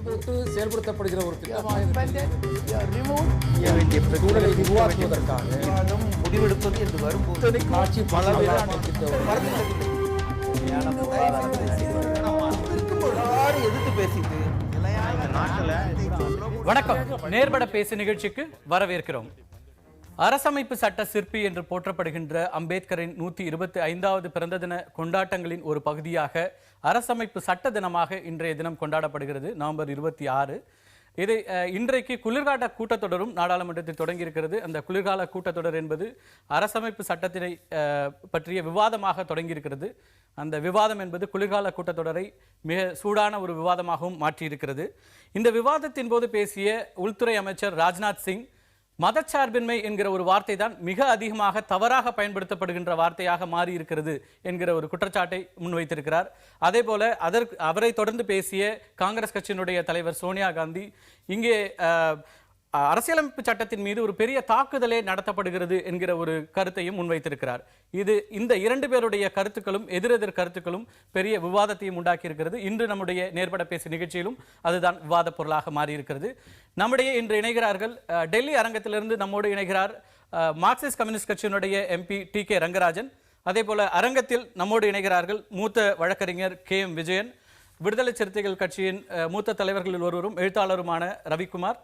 போட்டு செயல்படுத்தப்படுகிற ஒரு திட்டமாக சூழலை உருவாக்குவதற்காக முடிவெடுப்பது என்று வரும்போது காட்சி எதிர்த்து பேசிட்டு வணக்கம். நேர்பட பேசு நிகழ்ச்சிக்கு வரவேற்கிறோம். அரசமைப்பு சட்ட சிற்பி என்று போற்றப்படுகின்ற அம்பேத்கரின் 125வது பிறந்த தின கொண்டாட்டங்களின் ஒரு பகுதியாக அரசமைப்பு சட்ட தினமாக இன்றைய தினம் கொண்டாடப்படுகிறது. நவம்பர் 26. இதை இன்றைக்கு குளிர்கால கூட்டத்தொடரும் நாடாளுமன்றத்தில் தொடங்கியிருக்கிறது. அந்த குளிர்கால கூட்டத்தொடர் என்பது அரசமைப்பு சட்டத்தினை பற்றிய விவாதமாக தொடங்கியிருக்கிறது. அந்த விவாதம் என்பது குளிர்கால கூட்டத்தொடரை மிக சூடான ஒரு விவாதமாகவும் மாற்றியிருக்கிறது. இந்த விவாதத்தின் போது பேசிய உள்துறை அமைச்சர் ராஜ்நாத் சிங், மதச்சார்பின்மை என்கிற ஒரு வார்த்தை தான் மிக அதிகமாக தவறாக பயன்படுத்தப்படுகின்ற வார்த்தையாக மாறி இருக்கிறது என்கிற ஒரு குற்றச்சாட்டை முன்வைத்திருக்கிறார். அதே போல அவரை தொடர்ந்து பேசிய காங்கிரஸ் கட்சியினுடைய தலைவர் சோனியா காந்தி, இங்கே அரசியலமைப்பு சட்டத்தின் மீது ஒரு பெரிய தாக்குதலே நடத்தப்படுகிறது என்கிற ஒரு கருத்தையும் முன்வைத்திருக்கிறார். இந்த இரண்டு பேருடைய கருத்துக்களும் எதிரெதிர் கருத்துக்களும் பெரிய விவாதத்தையும் உண்டாக்கி இருக்கிறது. இன்று நம்முடைய நேர்பட பேசு நிகழ்ச்சியிலும் அதுதான் விவாத பொருளாக மாறியிருக்கிறது. நம்முடைய இன்று இணைகிறார்கள், டெல்லி அரங்கத்திலிருந்து நம்மோடு இணைகிறார் மார்க்சிஸ்ட் கம்யூனிஸ்ட் கட்சியினுடைய எம்பி டி.கே. ரங்கராஜன். அதே போல அரங்கத்தில் நம்மோடு இணைகிறார்கள் மூத்த வழக்கறிஞர் K.M. விஜயன், விடுதலை சிறுத்தைகள் கட்சியின் மூத்த தலைவர்களில் ஒருவரும் எழுத்தாளருமான ரவிக்குமார்,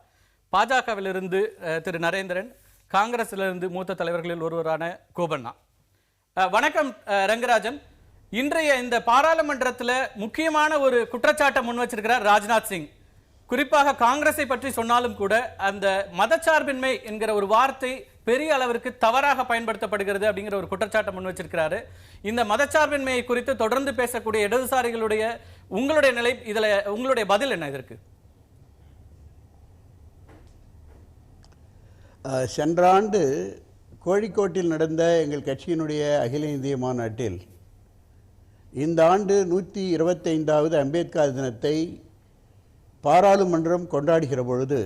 பாஜகவிலிருந்து திரு நரேந்திரன், காங்கிரசிலிருந்து மூத்த தலைவர்களில் ஒருவரான கோபண்ணா. வணக்கம் ரங்கராஜன். இன்றைய இந்த பாராளுமன்றத்தில் முக்கியமான ஒரு குற்றச்சாட்டை முன் வச்சிருக்கிறார் ராஜ்நாத் சிங். குறிப்பாக காங்கிரஸை பற்றி சொன்னாலும் கூட அந்த மதச்சார்பின்மை என்கிற ஒரு வார்த்தை பெரிய அளவிற்கு தவறாக பயன்படுத்தப்படுகிறது அப்படிங்கிற ஒரு குற்றச்சாட்டை முன் வச்சிருக்கிறாரு. இந்த மதச்சார்பின்மையை குறித்து தொடர்ந்து பேசக்கூடிய இடதுசாரிகளுடைய உங்களுடைய நிலை, இதுல உங்களுடைய பதில் என்ன இதற்கு? சென்ற ஆண்டு கோழிக்கோட்டில் நடந்த எங்கள் கட்சியினுடைய அகில இந்திய மாநாட்டில் இந்த ஆண்டு 125வது அம்பேத்கர் தினத்தை பாராளுமன்றம் கொண்டாடுகிற பொழுது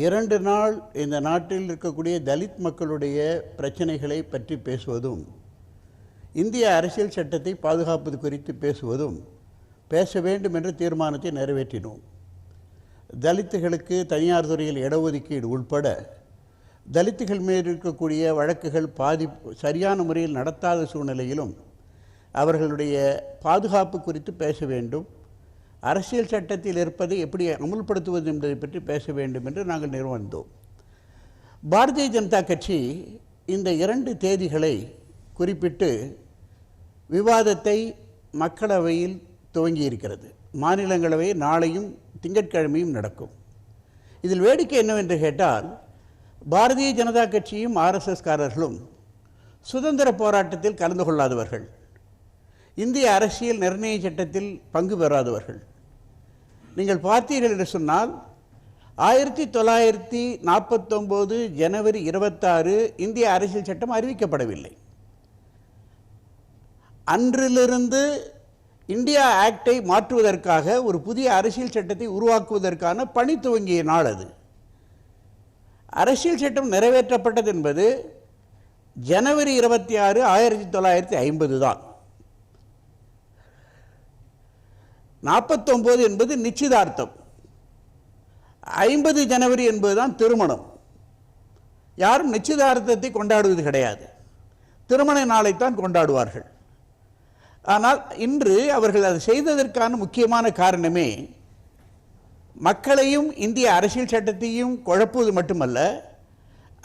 2 நாள் இந்த நாட்டில் இருக்கக்கூடிய தலித் மக்களுடைய பிரச்சனைகளை பற்றி பேசுவதும், இந்திய அரசியல் சட்டத்தை பாதுகாப்பது குறித்து பேசுவதும் பேச வேண்டும் என்ற தீர்மானத்தை நிறைவேற்றினோம். தலித்துகளுக்கு தனியார் துறையில் இடஒதுக்கீடு உட்பட தலித்துகள் மீது இருக்கக்கூடிய வழக்குகள் சரியான முறையில் நடத்தாத சூழ்நிலையிலும் அவர்களுடைய பாதுகாப்பு குறித்து பேச வேண்டும், அரசியல் சட்டத்தில் இருப்பதை எப்படி அமுல்படுத்துவது என்பதை பற்றி பேச வேண்டும் என்று நாங்கள் நிறுவனந்தோம். பாரதிய ஜனதா கட்சி இந்த 2 தேதிகளை குறிப்பிட்டு விவாதத்தை மக்களவையில் துவங்கியிருக்கிறது. மாநிலங்களவை நாளையும் திங்கட்கிழமையும் நடக்கும். இதில் வேடிக்கை என்னவென்று கேட்டால், பாரதிய ஜனதா கட்சியும் RSSகாரர்களும் சுதந்திர போராட்டத்தில் கலந்து கொள்ளாதவர்கள், இந்திய அரசியல் நிர்ணய சட்டத்தில் பங்கு பெறாதவர்கள். நீங்கள் பார்த்தீர்கள் என்று சொன்னால் 1949 ஜனவரி 26 இந்திய அரசியல் சட்டம் அறிவிக்கப்படவில்லை. அன்றிலிருந்து இந்தியா ஆக்டை மாற்றுவதற்காக ஒரு புதிய அரசியல் சட்டத்தை உருவாக்குவதற்கான பணி துவங்கிய நாள் அது. அரசியல் சட்டம் நிறைவேற்றப்பட்டது என்பது ஜனவரி 26, 1950 தான். 49 என்பது நிச்சயதார்த்தம், 50 ஜனவரி என்பதுதான் திருமணம். யாரும் நிச்சயதார்த்தத்தை கொண்டாடுவது கிடையாது, திருமண நாளைத்தான் கொண்டாடுவார்கள். ஆனால் இன்று அவர்கள் அதை செய்ததற்கான முக்கியமான காரணமே மக்களையும் இந்திய அரசியல் சட்டத்தையும் குழப்புவது மட்டுமல்ல,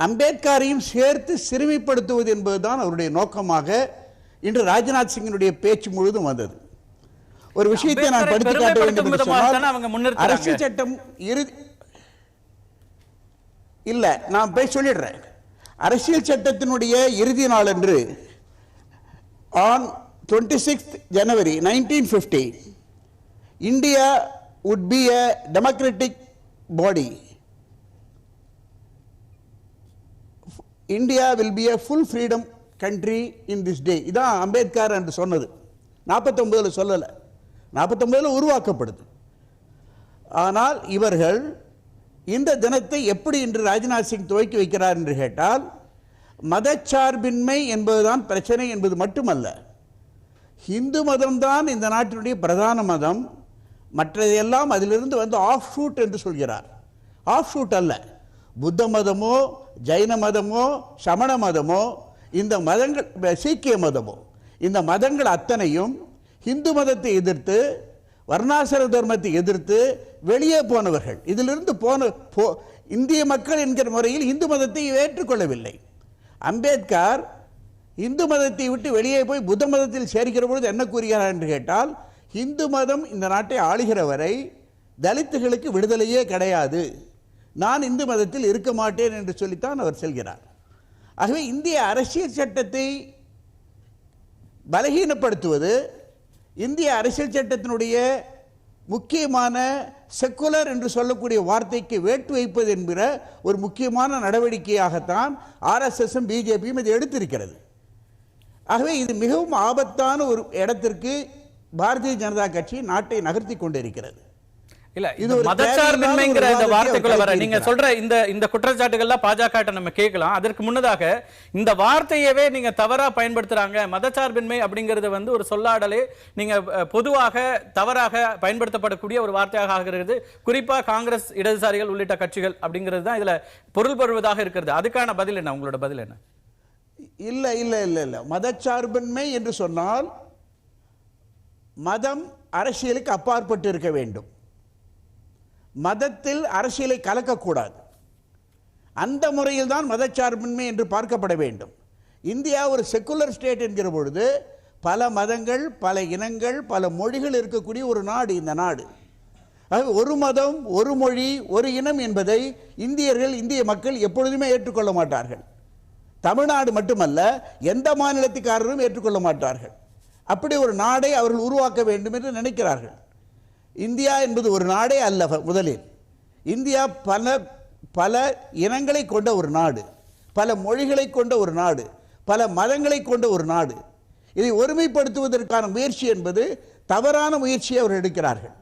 அம்பேத்கரையும் சேர்த்து சிறுமைப்படுத்துவது என்பதுதான் அவருடைய நோக்கமாக இன்று ராஜ்நாத் சிங்கினுடைய பேச்சு முழுதும் வந்தது. ஒரு விஷயத்தை நான் படித்து காட்ட வேண்டும் என்று சொன்னால், அரசியல் சட்டம் இல்ல, நான் போய் சொல்லிடுறேன். அரசியல் சட்டத்தினுடைய இறுதி நாள் என்று on 26th January 1950 India would be a democratic body. India will be a full freedom country in this day. இதான் அம்பேத்கர் என்று சொன்னது. 49 சொல்லல, 49 உருவாக்கப்படுது. ஆனால் இவர்கள் இந்த தினத்தை எப்படி இன்று ராஜ்நாத் சிங் துவக்கி வைக்கிறார் என்று கேட்டால், மதச்சார்பின்மை என்பதுதான் பிரச்சனை என்பது மட்டுமல்ல, இந்து மதம்தான் இந்த நாட்டினுடைய பிரதான மதம், மற்றதையெல்லாம் அதிலிருந்து வந்து ஆஃப் ஷூட் என்று சொல்கிறார். ஆஃப் ஷூட் அல்ல, புத்த மதமோ ஜைன மதமோ சமண மதமோ இந்த மதங்கள், சீக்கிய மதமோ, இந்த மதங்கள் அத்தனையும் இந்து மதத்தை எதிர்த்து வர்ணாசிர தர்மத்தை எதிர்த்து வெளியே போனவர்கள். இதிலிருந்து இந்திய மக்கள் என்கிற முறையில் இந்து மதத்தை ஏற்றுக்கொள்ளவில்லை. அம்பேத்கர் இந்து மதத்தை விட்டு வெளியே போய் புத்த மதத்தில் சேர்க்கிற பொழுது என்ன கூறுகிறார் என்று கேட்டால், இந்து மதம் இந்த நாட்டை ஆளுகிற வரை தலித்துகளுக்கு விடுதலையே கிடையாது, நான் இந்து மதத்தில் இருக்க மாட்டேன் என்று சொல்லித்தான் அவர் செல்கிறார். ஆகவே இந்திய அரசியல் சட்டத்தை பலகீனப்படுத்துவது, இந்திய அரசியல் சட்டத்தினுடைய முக்கியமான செக்குலர் என்று சொல்லக்கூடிய வார்த்தைக்கு வேட்டு வைப்பது என்கிற ஒரு முக்கியமான நடவடிக்கையாகத்தான் ஆர்எஸ்எஸும் பிஜேபியும் இதை எடுத்திருக்கிறது. ஆகவே இது மிகவும் ஆபத்தான ஒரு இடத்திற்கு பாரதிய ஜனதா கட்சி நாட்டை நகர்த்தி கொண்டிருக்கிறது. இல்ல, இது மதச்சார்பின்மைங்கிற இந்த வார்த்தைக்குள்ள வர நீங்க சொல்ற இந்த குற்றச்சாட்டுகள்லாம் பாஜக நம்ம கேட்கலாம். அதற்கு முன்னதாக இந்த வார்த்தையவே நீங்க தவறா பயன்படுத்துறாங்க. மதச்சார்பின்மை அப்படிங்கறது வந்து ஒரு சொல்லாடலே நீங்க பொதுவாக தவறாக பயன்படுத்தப்படக்கூடிய ஒரு வார்த்தையாக ஆகிறது. குறிப்பா காங்கிரஸ், இடதுசாரிகள் உள்ளிட்ட கட்சிகள் அப்படிங்கிறது தான் இதுல பொருள் பெறுவதாக இருக்கிறது. அதுக்கான பதில் என்ன, உங்களோட பதில் என்ன? இல்ல இல்ல இல்ல இல்ல மதச்சார்பின்மை என்று சொன்னால் மதம் அரசியலுக்கு அப்பாற்பட்டு இருக்க வேண்டும். மதத்தில் அரசியலை கலக்கக்கூடாது. அந்த முறையில் தான் மதச்சார்பின்மை என்று பார்க்கப்பட வேண்டும். இந்தியா ஒரு செக்குலர் ஸ்டேட் என்கிற பொழுது பல மதங்கள், பல இனங்கள், பல மொழிகள் இருக்கக்கூடிய ஒரு நாடு இந்த நாடு. ஒரு மதம், ஒரு மொழி, ஒரு இனம் என்பதை இந்தியர்கள், இந்திய மக்கள் எப்பொழுதுமே ஏற்றுக்கொள்ள மாட்டார்கள். தமிழ்நாடு மட்டுமல்ல, எந்த மாநிலத்துக்காரரும் ஏற்றுக்கொள்ள மாட்டார்கள். அப்படி ஒரு நாடை அவர்கள் உருவாக்க வேண்டும் என்று நினைக்கிறார்கள். இந்தியா என்பது ஒரு நாடே அல்ல. முதலில் இந்தியா பல பல இனங்களை கொண்ட ஒரு நாடு, பல மொழிகளை கொண்ட ஒரு நாடு, பல மதங்களை கொண்ட ஒரு நாடு. இதை ஒருமைப்படுத்துவதற்கான முயற்சி என்பது தவறான முயற்சியை அவர் எடுக்கிறார்கள்.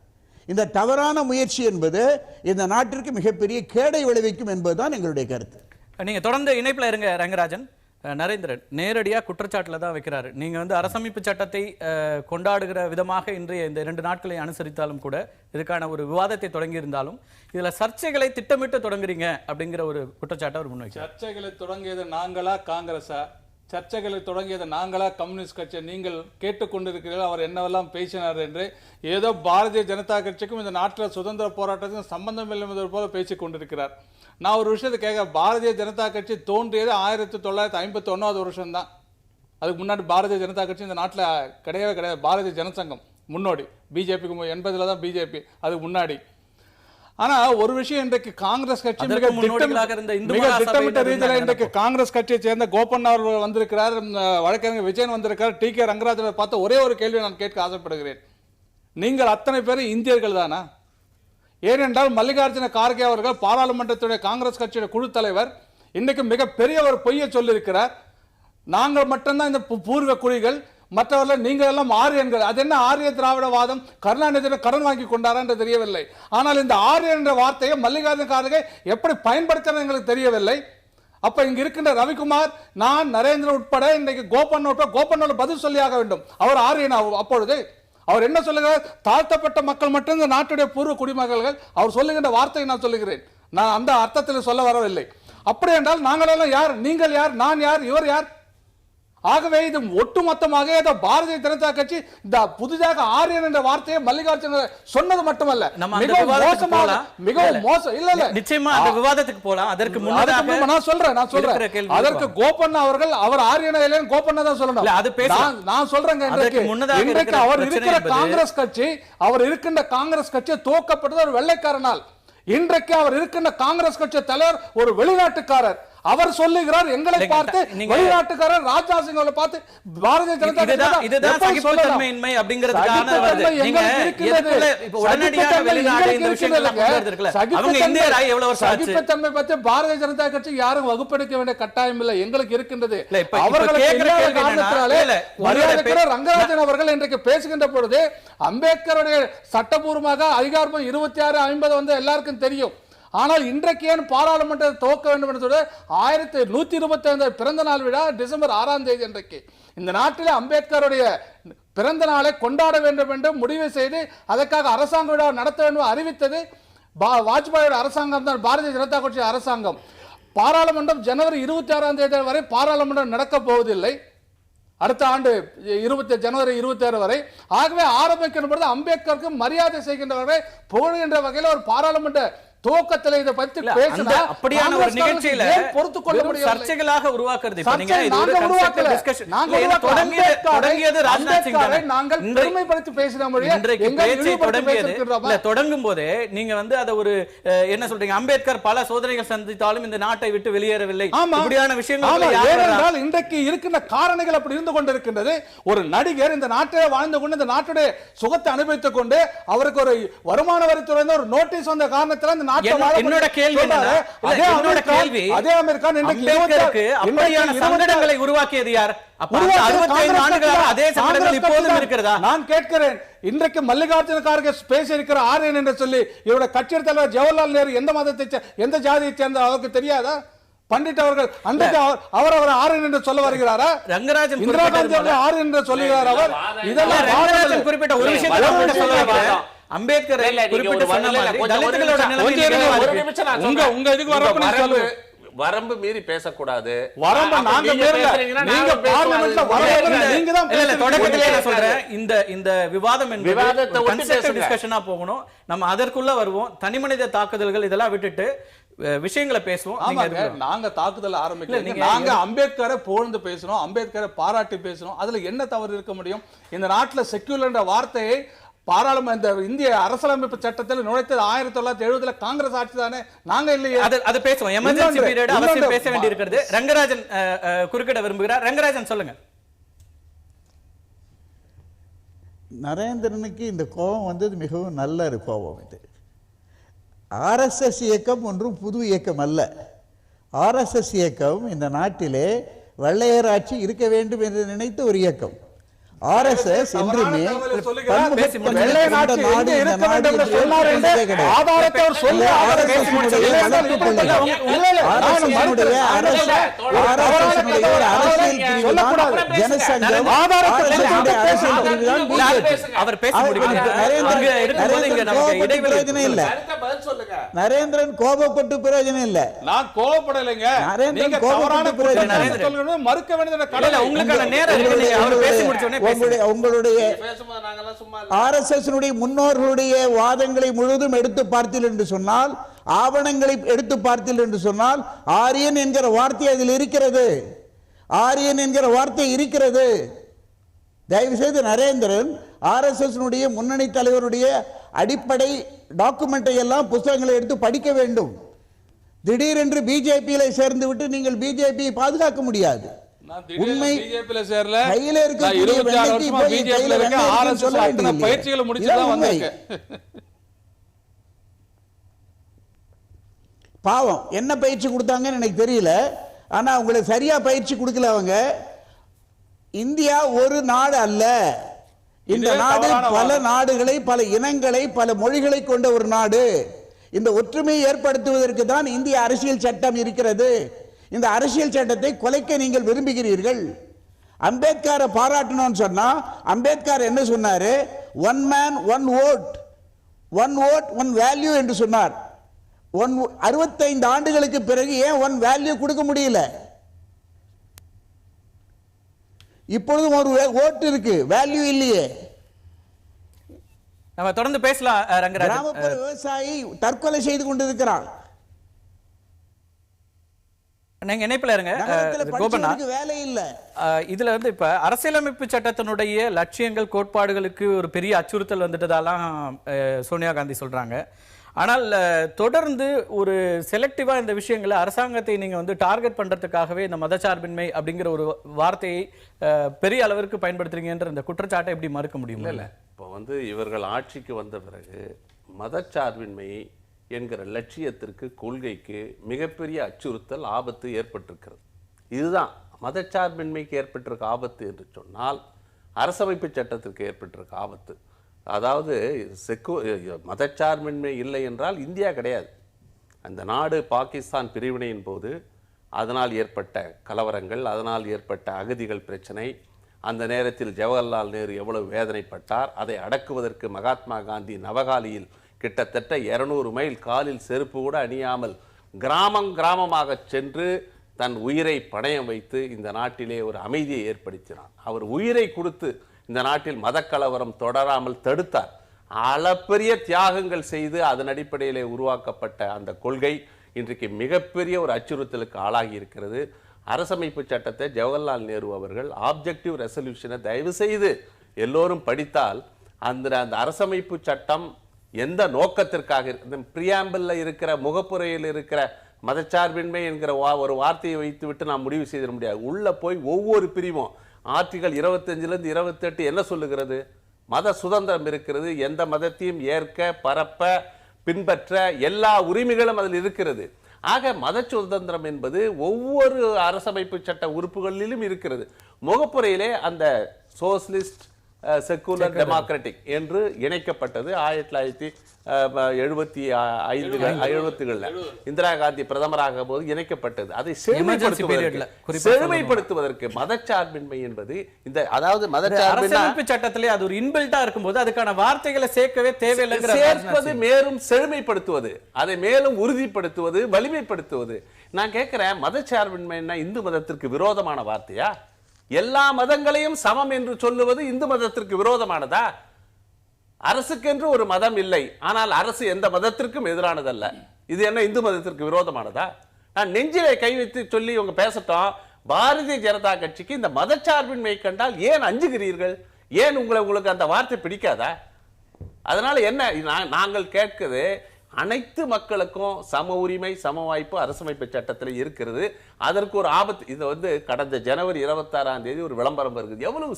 இந்த தவறான முயற்சி என்பது இந்த நாட்டிற்கு மிகப்பெரிய கேடை விளைவிக்கும் என்பதுதான் எங்களுடைய கருத்து. நீங்க தொடர்ந்து இணைப்புல இருங்க ரங்கராஜன். நரேந்திரன் நேரடியா குற்றச்சாட்டுல தான் வைக்கிறாரு. நீங்க வந்து அரசமைப்பு சட்டத்தை கொண்டாடுகிற விதமாக இன்றைய இந்த 2 நாட்களை அனுசரித்தாலும் கூட, இதுக்கான ஒரு விவாதத்தை தொடங்கி இருந்தாலும் இதுல சர்ச்சைகளை திட்டமிட்டு தொடங்குறீங்க அப்படிங்கிற ஒரு குற்றச்சாட்டை அவர் முன்வைக்கிறார். சர்ச்சைகளை தொடங்கியது நாங்களா காங்கிரஸா? சர்ச்சைகளை தொடங்கியது நாங்களா கம்யூனிஸ்ட் கட்சி? நீங்கள் கேட்டுக்கொண்டிருக்கிறீர்கள் அவர் என்னவெல்லாம் பேசினார் என்று. ஏதோ பாரதிய ஜனதா கட்சிக்கும் இந்த நாட்டில் சுதந்திர போராட்டத்துக்கும் சம்பந்தம் இல்லாத போல பேசிக் கொண்டிருக்கிறார். நான் ஒரு விஷயத்தை கேட்க, பாரதிய ஜனதா கட்சி தோன்றியது 1951 வருஷம் தான். அதுக்கு முன்னாடி பாரதிய ஜனதா கட்சி இந்த நாட்டில் கிடையவே கிடையாது. பாரதிய ஜனசங்கம் முன்னோடி, பிஜேபிக்கு 80 தான் பிஜேபி, அதுக்கு முன்னாடி. ஆனா ஒரு விஷயம், இன்றைக்கு காங்கிரஸ் கட்சி மிக திட்டமிட்ட ரீதியில் இன்றைக்கு காங்கிரஸ் கட்சியை சேர்ந்த கோபண்ணா அவர்கள் வந்திருக்கிறார், வழக்கறிஞர் விஜயன் வந்திருக்கிறார், டி.கே. ரங்கராஜனை பார்த்த ஒரே ஒரு கேள்வி நான் கேட்க ஆசைப்படுகிறேன். நீங்கள் அத்தனை பேரும் இந்தியர்கள் தானா? ஏனென்றால் மல்லிகார்ஜுன கார்கே அவர்கள் பாராளுமன்றத்துடைய காங்கிரஸ் கட்சியுடைய குழு தலைவர் இன்றைக்கு மிகப்பெரிய ஒரு பொய்யை சொல்லியிருக்கிறார். நாங்கள் மட்டும்தான் இந்த பூர்வ குடிகள், மற்றவர்கள் நீங்கள் எல்லாம் ஆரியன்கள். அது என்ன ஆரிய திராவிடவாதம்? கருணாநிதியிடம் கடன் வாங்கி கொண்டாரா என்று தெரியவில்லை. ஆனால் இந்த ஆரியன் என்ற வார்த்தையை மல்லிகார்ஜுன கார்கே எப்படி பயன்படுத்தின எங்களுக்கு தெரியவில்லை. அப்ப இங்க இருக்கின்ற ரவிக்குமார், நான், நரேந்திரன் உட்பட இன்றைக்கு கோபண்ணோட பதில் சொல்லியாக வேண்டும். அவர் ஆரியன். அப்பொழுது அவர் என்ன சொல்லுகிறார்? தாழ்த்தப்பட்ட மக்கள் மட்டும் இந்த நாட்டுடைய பூர்வ குடிமக்கள். அவர் சொல்லுகின்ற வார்த்தையை நான் சொல்லுகிறேன், நான் அந்த அர்த்தத்தில் சொல்ல வரவில்லை. அப்படி என்றால் நாங்களெல்லாம் யார்? நீங்கள் யார்? நான் யார்? இவர் யார்? ஆகவே இது ஒட்டுமொத்தமாக பாரதிய ஜனதா கட்சி இந்த புதிதாக ஆரியன் என்ற வார்த்தையை மல்லிகார்ஜுன சொன்னது மட்டுமல்ல, மிகவும் மோசம். இல்ல இல்ல, நிச்சயமா அந்த விவாதத்துக்கு போலாம். அதற்கு முன்னதாக நான் சொல்றேன் அதற்கு கோபண்ணா அவர்கள், அவர் ஆரியனா இல்லைன்னு கோபண்ணா தான் சொல்லணும். நான் சொல்றேங்க, இன்றைக்கு அவர் இருக்கிற காங்கிரஸ் கட்சி, அவர் இருக்கின்ற காங்கிரஸ் கட்சி துவக்கப்பட்டது ஒரு வெள்ளைக்காரனால். இன்றைக்கு அவர் இருக்கின்ற காங்கிரஸ் கட்சி தலைவர் ஒரு வெளிநாட்டுக்காரர். அவர் சொல்லுகிறார், எங்களை பார்த்து வெளிநாட்டுக்காரர் ராஜ்நாத் சிங் அவர்களை பார்த்து பாரதிய ஜனதா கட்சி இதுதான் சகிப்புத்தன்மையின்மை அப்படிங்கிறதுக்கான நீங்க உடனடியாக வெளிநாடு இந்த விஷயங்களை கொண்டு வந்திருக்கல. அவங்க இந்தியரா எவ்வளவு வருஷம் ஆச்சு? சகிப்புத்தன்மை பத்தி பாரதிய ஜனதா கட்சி யாரும் வகுப்பெடுக்க வேண்டிய கட்டாயம் இல்லை, எங்களுக்கு இருக்கின்றது. அவர்களுக்கு ரங்கராஜன் அவர்கள் இன்றைக்கு பேசுகின்ற பொழுது அம்பேத்கருடைய சட்டபூர்வமாக அதிகாரம் 2650 வந்து எல்லாருக்கும் தெரியும். ஆனால் இன்றைக்கு ஏன் பாராளுமன்றத்தை துவக்க வேண்டும் என்று சொல்லி 1125 பிறந்த நாள் விழா டிசம்பர் 6ஆம் தேதி இன்றைக்கு இந்த நாட்டில் அம்பேத்கருடைய பிறந்த நாளை கொண்டாட வேண்டும் என்று முடிவு செய்து அதற்காக அரசாங்க விழா நடத்த வேண்டும் அறிவித்தது வாஜ்பாயோட அரசாங்கம் தான், பாரதிய ஜனதா கட்சி அரசாங்கம். பாராளுமன்றம் ஜனவரி 26ஆம் தேதி வரை பாராளுமன்றம் நடக்கப் போவதில்லை, அடுத்த ஆண்டு ஜனவரி 26 வரை. ஆகவே ஆரம்பிக்கின்ற பொழுது அம்பேத்கருக்கு மரியாதை செய்கின்ற வரை புகழ்கின்ற வகையில் ஒரு பாராளுமன்ற துவக்கத்தில் இதை பற்றி பேசினா அப்படியான ஒரு நிகழ்ச்சியில பொறுத்துக் கொள்ள முடியும். சர்ச்சைகளாக உருவாக்குறது இப்ப நீங்க இது நாங்க ஒரு உருவாக்கல. டிஸ்கஷன் நாங்க தொடங்கியது ராஜ்நாத் சிங் தானே. நாங்கள் பெருமைப்படுத்தி பேசின மொழியை இன்றைக்கு பேச்சை தொடங்கும் போதே நீங்க வந்து அத ஒரு என்ன சொல்றீங்க, அம்பேத்கர் பல சோதனைகள் சந்தித்தாலும் இந்த நாட்டை விட்டு வெளியேறவில்லை, இப்படியான விஷயங்கள். ஏனென்றால் இன்றைக்கு இருக்கின்ற காரணிகள் அப்படி இருந்து கொண்டிருக்கின்றது. ஒரு நடிகர் இந்த நாட்டிலே வாழ்ந்து கொண்டு இந்த நாட்டுடைய சுகத்தை அனுபவித்துக் கொண்டு அவருக்கு ஒரு வருமான வரித்துறை ஒரு நோட்டீஸ் வந்த காரணத்தில் என்னோட கேள்வி அதே அமெரிக்கா அம்பேத்கருக்கு அப்படியான சங்கடங்களை உருவாக்கியது யார்? 65 ஆண்டுகளாக அதே சங்கடங்கள் இப்போதும் இருக்கிறதா? நான் கேட்கிறேன், இன்றைக்கு மல்லிகார்ஜுன கார்கே பேசி இருக்கிற ஆரியன் என்று சொல்லி இவருடைய கட்சியின் தலைவர் ஜவஹர்லால் நேரு எந்த மதத்தை எந்த ஜாதியை சேர்ந்த அவருக்கு தெரியாதா? பண்டிட் அவர்கள் அன்றைக்கு அவர் ஆரியன் என்று சொல்ல வருகிறாரா? ரங்கராஜன் இந்திரா காந்தி அவர்கள் ஆரியன் என்று சொல்லுகிறார். அவர் இதெல்லாம் ரங்கராஜன் குறிப்பிட்ட ஒரு விஷயத்தை அம்பேத்கர் குறிப்பிட்ட சொன்ன மாதிரி தலித்துகளோட நிலைமை உங்க இதுக்கு வரப்ப வரம்பு மீறி பேசக்கூடாது. வரம்பு நாங்க மீறல, நீங்க பார்லிமென்ட்ல வரம்பு நீங்க தான் இல்ல தொடக்கத்திலே நான் சொல்றேன், இந்த விவாதம் என்பது கன்ஸ்ட்ரக்டிவ் டிஸ்கஷனா போகணும். நம்ம அதற்குள்ள வருவோம். தனிமனித தாக்குதல்கள் இதெல்லாம் விட்டுட்டு விஷயங்களை பேசுவோம். நாங்க தாக்குதல் ஆரம்பிக்கல, நாங்க அம்பேத்கரை புகழ்ந்து பேசணும், அம்பேத்கரை பாராட்டி பேசணும். அதுல என்ன தவறு இருக்க முடியும்? இந்த நாட்டுல செக்யூலர் என்ற வார்த்தையை பாராளுமன்ற இந்திய அரசியலமைப்பு சட்டத்தில் நுழைத்தது 1970 காங்கிரஸ் ஆட்சி தானே, நாங்க இல்லையே. அது பேசுவோம். எமர்ஜென்சி பீரியட் அவசியம் பேச வேண்டியிருக்கிறது. ரங்கராஜன் குறுக்கிட விரும்புகிறார். ரங்கராஜன் சொல்லுங்க. நரேந்திரனுக்கு இந்த கோபம் வந்தது மிகவும் நல்ல ஒரு கோபம். இது ஆர்எஸ்எஸ் இயக்கம் ஒன்றும் புது இயக்கம் அல்ல. ஆர்எஸ்எஸ் இயக்கம் இந்த நாட்டிலே வெள்ளையராட்சி இருக்க வேண்டும் என்று நினைத்த ஒரு இயக்கம். ஆர்எஸ்எஸ் என்றுமே நரேந்திரன் கோபப்பட்டு பிரயோஜனம் இல்ல. நான் கோபப்படலைங்க. நரேந்திரன் கோபப்பட்டு பிரயோஜனம் மறுக்க வேண்டியது உங்களுக்கான நேரம் உங்களுடைய ஆர்எஸ்எஸ் முன்னோர்களுடைய வாதங்களை முழுவதும் எடுத்து பார்த்தீர்கள் என்று சொன்னால், ஆவணங்களை எடுத்து பார்த்தீர்கள் என்று சொன்னால், ஆரியன் என்கிற வார்த்தை அதில் இருக்கிறது. ஆரியன் என்கிற வார்த்தை இருக்கிறது. தயவு செய்து நரேந்திரன் ஆர்எஸ்எஸ் முன்னணி தலைவருடைய அடிப்படை டாக்குமெண்டை எல்லாம் புத்தகங்களை எடுத்து படிக்க வேண்டும். திடீரென்று பிஜேபியில சேர்ந்து விட்டு நீங்கள் பிஜேபியை பாதுகாக்க முடியாது. உண்மை கையில பயிற்சிகளை முடிச்சு பாவம் என்ன பயிற்சி கொடுத்தாங்கன்னு எனக்கு தெரியல. ஆனா உங்களுக்கு சரியா பயிற்சி கொடுக்கல. அவங்க இந்தியா ஒரு நாடு அல்ல. இந்த நாடு பல நாடுகளை, பல இனங்களை, பல மொழிகளை கொண்ட ஒரு நாடு. இந்த ஒற்றுமையை ஏற்படுத்துவதற்கு தான் இந்திய அரசியல் சட்டம் இருக்கிறது. இந்த அரசியல் சட்டத்தை குலைக்க நீங்கள் விரும்புகிறீர்கள். அம்பேத்கரை பாராட்டணும்னு சொன்னா அம்பேத்கர் என்ன சொன்னாரு? One man one vote, one vote one value என்று சொன்னார். 65 ஆண்டுகளுக்கு பிறகு ஏன் ஒன் வேல்யூ கொடுக்க முடியல? இப்பொழுதும் ஒரு ஓட்டு இருக்கு, வேல்யூ இல்லையே. நம்ம தொடர்ந்து பேசலாம். ரங்கராஜன், கிராமப்புற விவசாயி தற்கொலை செய்து கொண்டிருக்கிறான். நீங்க இணைப்புல இருங்க கோபண்ணா. வேலை இல்ல. இதுல வந்து இப்ப அரசியலமைப்பு சட்டத்தினுடைய லட்சியங்கள், கோட்பாடுகளுக்கு ஒரு பெரிய அச்சுறுத்தல் வந்துட்டதாலாம் சோனியா காந்தி சொல்றாங்க. ஆனால் தொடர்ந்து ஒரு செலக்டிவா இந்த விஷயங்களை அரசாங்கத்தை நீங்க வந்து டார்கெட் பண்றதுக்காகவே இந்த மதச்சார்பின்மை அப்படிங்கிற ஒரு வார்த்தையை பெரிய அளவிற்கு பயன்படுத்துறீங்கன்ற இந்த குற்றச்சாட்டை எப்படி மறுக்க முடியும்? இல்ல இப்போ வந்து இவர்கள் ஆட்சிக்கு வந்த பிறகு மதச்சார்பின்மை என்கிற லட்சியத்திற்கு, கொள்கைக்கு மிகப்பெரிய அச்சுறுத்தல், ஆபத்து ஏற்பட்டிருக்கிறது. இதுதான் மதச்சார்பின்மைக்கு ஏற்பட்டிருக்க ஆபத்து என்று சொன்னால் அரசமைப்பு சட்டத்திற்கு ஏற்பட்டிருக்க ஆபத்து. அதாவது மதச்சார்பின்மை இல்லை என்றால் இந்தியா கிடையாது. அந்த நாடு பாகிஸ்தான் பிரிவினையின் போது அதனால் ஏற்பட்ட கலவரங்கள், அதனால் ஏற்பட்ட அகதிகள் பிரச்சனை, அந்த நேரத்தில் ஜவஹர்லால் நேரு எவ்வளவு வேதனைப்பட்டார். அதை அடக்குவதற்கு மகாத்மா காந்தி நவகாலியில் கிட்டத்தட்ட 200 மைல் காலில் செருப்பு கூட அணியாமல் கிராமமாக சென்று தன் உயிரை பணயம் வைத்து இந்த நாட்டிலே ஒரு அமைதியை ஏற்படுத்தினார். அவர் உயிரை கொடுத்து இந்த நாட்டில் மதக்கலவரம் தொடராமல் தடுத்தார். அளப்பரிய தியாகங்கள் செய்து அதன் அடிப்படையிலே உருவாக்கப்பட்ட அந்த கொள்கை இன்றைக்கு மிகப்பெரிய ஒரு அச்சுறுத்தலுக்கு ஆளாகி இருக்கிறது. அரசமைப்பு சட்டத்தை ஜவஹர்லால் நேரு அவர்கள் ஆப்ஜெக்டிவ் ரெசல்யூஷனை தயவு செய்து எல்லோரும் படித்தால் அந்த அரசமைப்பு சட்டம் எந்த நோக்கத்திற்காக பிரியாம்பிள்ல இருக்கிற முகப்புரையில் இருக்கிற மதச்சார்பின்மை என்கிற ஒரு வார்த்தையை வைத்து விட்டு நாம் முடிவு செய்திட முடியாது. உள்ள போய் ஒவ்வொரு பிரிவும் ஆர்டிகல் 25 28 என்ன சொல்லுகிறது? மத சுதந்திரம் இருக்கிறது, எந்த மதத்தையும் ஏற்க பரப்ப பின்பற்ற எல்லா உரிமைகளும் அதில் இருக்கிறது. ஆக மத சுதந்திரம் என்பது ஒவ்வொரு அரசமைப்பு சட்ட உறுப்புகளிலும் இருக்கிறது. முகப்புரையிலே அந்த சோசியலிஸ்ட் செக்குலர் டெமோக்ராட்டிக் என்று இணைக்கப்பட்டது 1975 இந்திரா காந்தி பிரதமராக போது இணைக்கப்பட்டது. அதை செழுமைப்படுத்துவதற்கு மதச்சார்பின்மை என்பது இந்த அதாவது மதச்சார்பின்மை சட்டத்திலே அது ஒரு இன்பில்ட்டா இருக்கும்போது அதுக்கான வார்த்தைகளை சேர்க்கவே தேவையில்லைங்கிற சேர்ப்பது மேலும் செழுமைப்படுத்துவது, அதை மேலும் உறுதிப்படுத்துவது, வலிமைப்படுத்துவது. நான் கேட்கிறேன், மதச்சார்பின்மைன்னா இந்து மதத்திற்கு விரோதமான வார்த்தையா? எல்லா மதங்களையும் சமம் என்று சொல்லுவது இந்து மதத்திற்கு விரோதமானதா? அரசுக்கென்று ஒரு மதம் இல்லை, ஆனால் அரசு எந்த மதத்திற்கும் எதிரானதல்ல. இது என்ன இந்து மதத்திற்கு விரோதமானதா? நான் நெஞ்சிலே கை வைத்து சொல்லி இவங்க பேசட்டும். பாரதிய ஜனதா கட்சிக்கு இந்த மதச்சார்பின்மை கண்டால் ஏன் அஞ்சுகிறீர்கள்? ஏன் உங்களுக்கு அந்த வார்த்தை பிடிக்காதா? அதனால என்ன நாங்கள் கேட்குது, அனைத்து மக்களுக்கும் சம உரிமை சம வாய்ப்பு அரசமைப்பு சட்டத்தில் இருக்கிறது. அதற்கு ஒரு ஆபத்து. இது கடந்த ஜனவரி 26ஆம் தேதி ஒரு விளம்பரம் வருகிறது. எவ்வளவு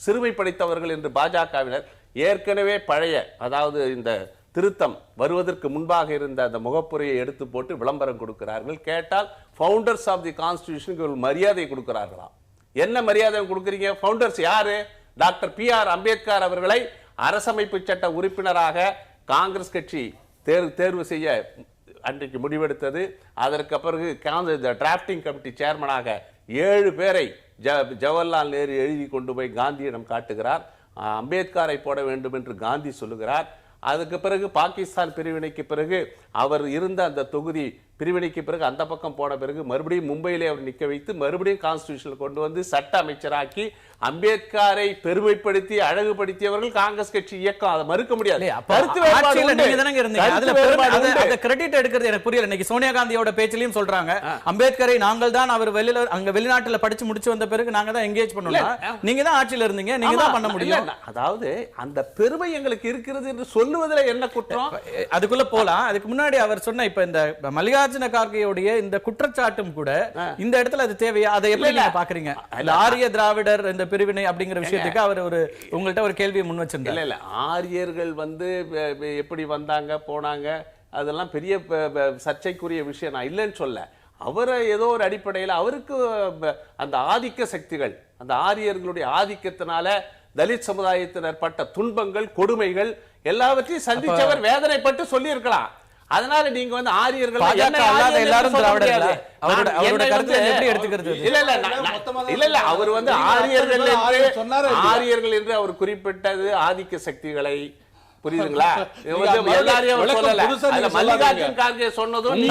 சிறுமை படைத்தவர்கள் என்று பாஜகவினர் ஏற்கனவே பழைய அதாவது இந்த திருத்தம் வருவதற்கு முன்பாக இருந்த அந்த முகப்புரையை எடுத்து போட்டு விளம்பரம் கொடுக்கிறார்கள். கேட்டால் ஃபவுண்டர்ஸ் ஆஃப் தி கான்ஸ்டிடியூஷனுக்கு ஒரு மரியாதை கொடுக்கிறார்களாம். என்ன மரியாதை கொடுக்குறீங்க? ஃபவுண்டர்ஸ் யாரு? டாக்டர் PR அம்பேத்கர் அவர்களை அரசமைப்பு சட்ட உறுப்பினராக காங்கிரஸ் கட்சி தேர்வு செய்ய அன்றைக்கு முடிவெடுத்தது. அதற்கு பிறகு டிராப்டிங் கமிட்டி சேர்மனாக 7 பேரை ஜவஹர்லால் நேரு எழுதி கொண்டு போய் காந்தியிடம் காட்டுகிறார். அம்பேத்கரை போட வேண்டும் என்று காந்தி சொல்லுகிறார். அதுக்கு பிறகு பாகிஸ்தான் பிரிவினைக்கு பிறகு அவர் இருந்த அந்த தொகுதி பிரிவினைக்கு பிறகு அந்த பக்கம் போன பிறகு மறுபடியும் மும்பையிலே அவர் நிற்க வைத்து மறுபடியும் கான்ஸ்டிடியூஷன் கொண்டு வந்து சட்ட அமைச்சராக்கி அம்பேத்கரை பெருமைப்படுத்தி அழகுபடுத்தியவர்கள் காங்கிரஸ் கட்சி இயக்கம். அதை மறுக்க முடியாது. சோனியா காந்தியோட பேச்சிலையும் சொல்றாங்க, அம்பேத்கரை நாங்கள் தான் அவர் வெளிநாட்டுல படிச்சு முடிச்சு வந்த பிறகு நாங்க தான் எங்கேஜ் பண்ணோம், நீங்க தான் ஆட்சியில இருந்தீங்க, நீங்க தான் பண்ண முடியும். அதாவது அந்த பெருமை எங்களுக்கு இருக்கிறது என்று சொல்லுவதில் என்ன குற்றம்? அதுக்குள்ள போலாம். அதுக்கு முன்னாடி அவர் சொன்ன இப்ப இந்த மல்லிகார்ஜுன கார்கேயுடைய இந்த குற்றச்சாட்டும் கூட இந்த இடத்துல அது தேவையா? அதை எப்படி நீங்க பாக்குறீங்க? ஆரிய திராவிடர் இந்த பிரிவினை அப்படிங்கிற விஷயத்துக்கு அவர் உங்கள்கிட்ட ஒரு கேள்வியை முன் வச்சிருந்தார். இல்ல ஆரியர்கள் எப்படி வந்தாங்க போனாங்க அதெல்லாம் பெரிய சர்ச்சைக்குரிய விஷயம். நான் இல்லைன்னு சொல்ல. அவரை ஏதோ ஒரு அடிப்படையில் அவருக்கு அந்த ஆதிக்க சக்திகள், அந்த ஆரியர்களுடைய ஆதிக்கத்தினால தலித் சமுதாயத்தினர் பட்ட துன்பங்கள் கொடுமைகள் எல்லாவற்றையும் சந்திச்சவர் வேதனைப்பட்டு சொல்லி இருக்கலாம். அதனால நீங்க ஆரியர்கள் எல்லாரும் திராவிடர்களா? அவர் ஆரியர்கள் என்று அவர் குறிப்பிட்டது ஆதிக்க சக்திகளை. புரியுதுங்களா? மல்லிகார்ஜுன் கார்கே சொன்னதும்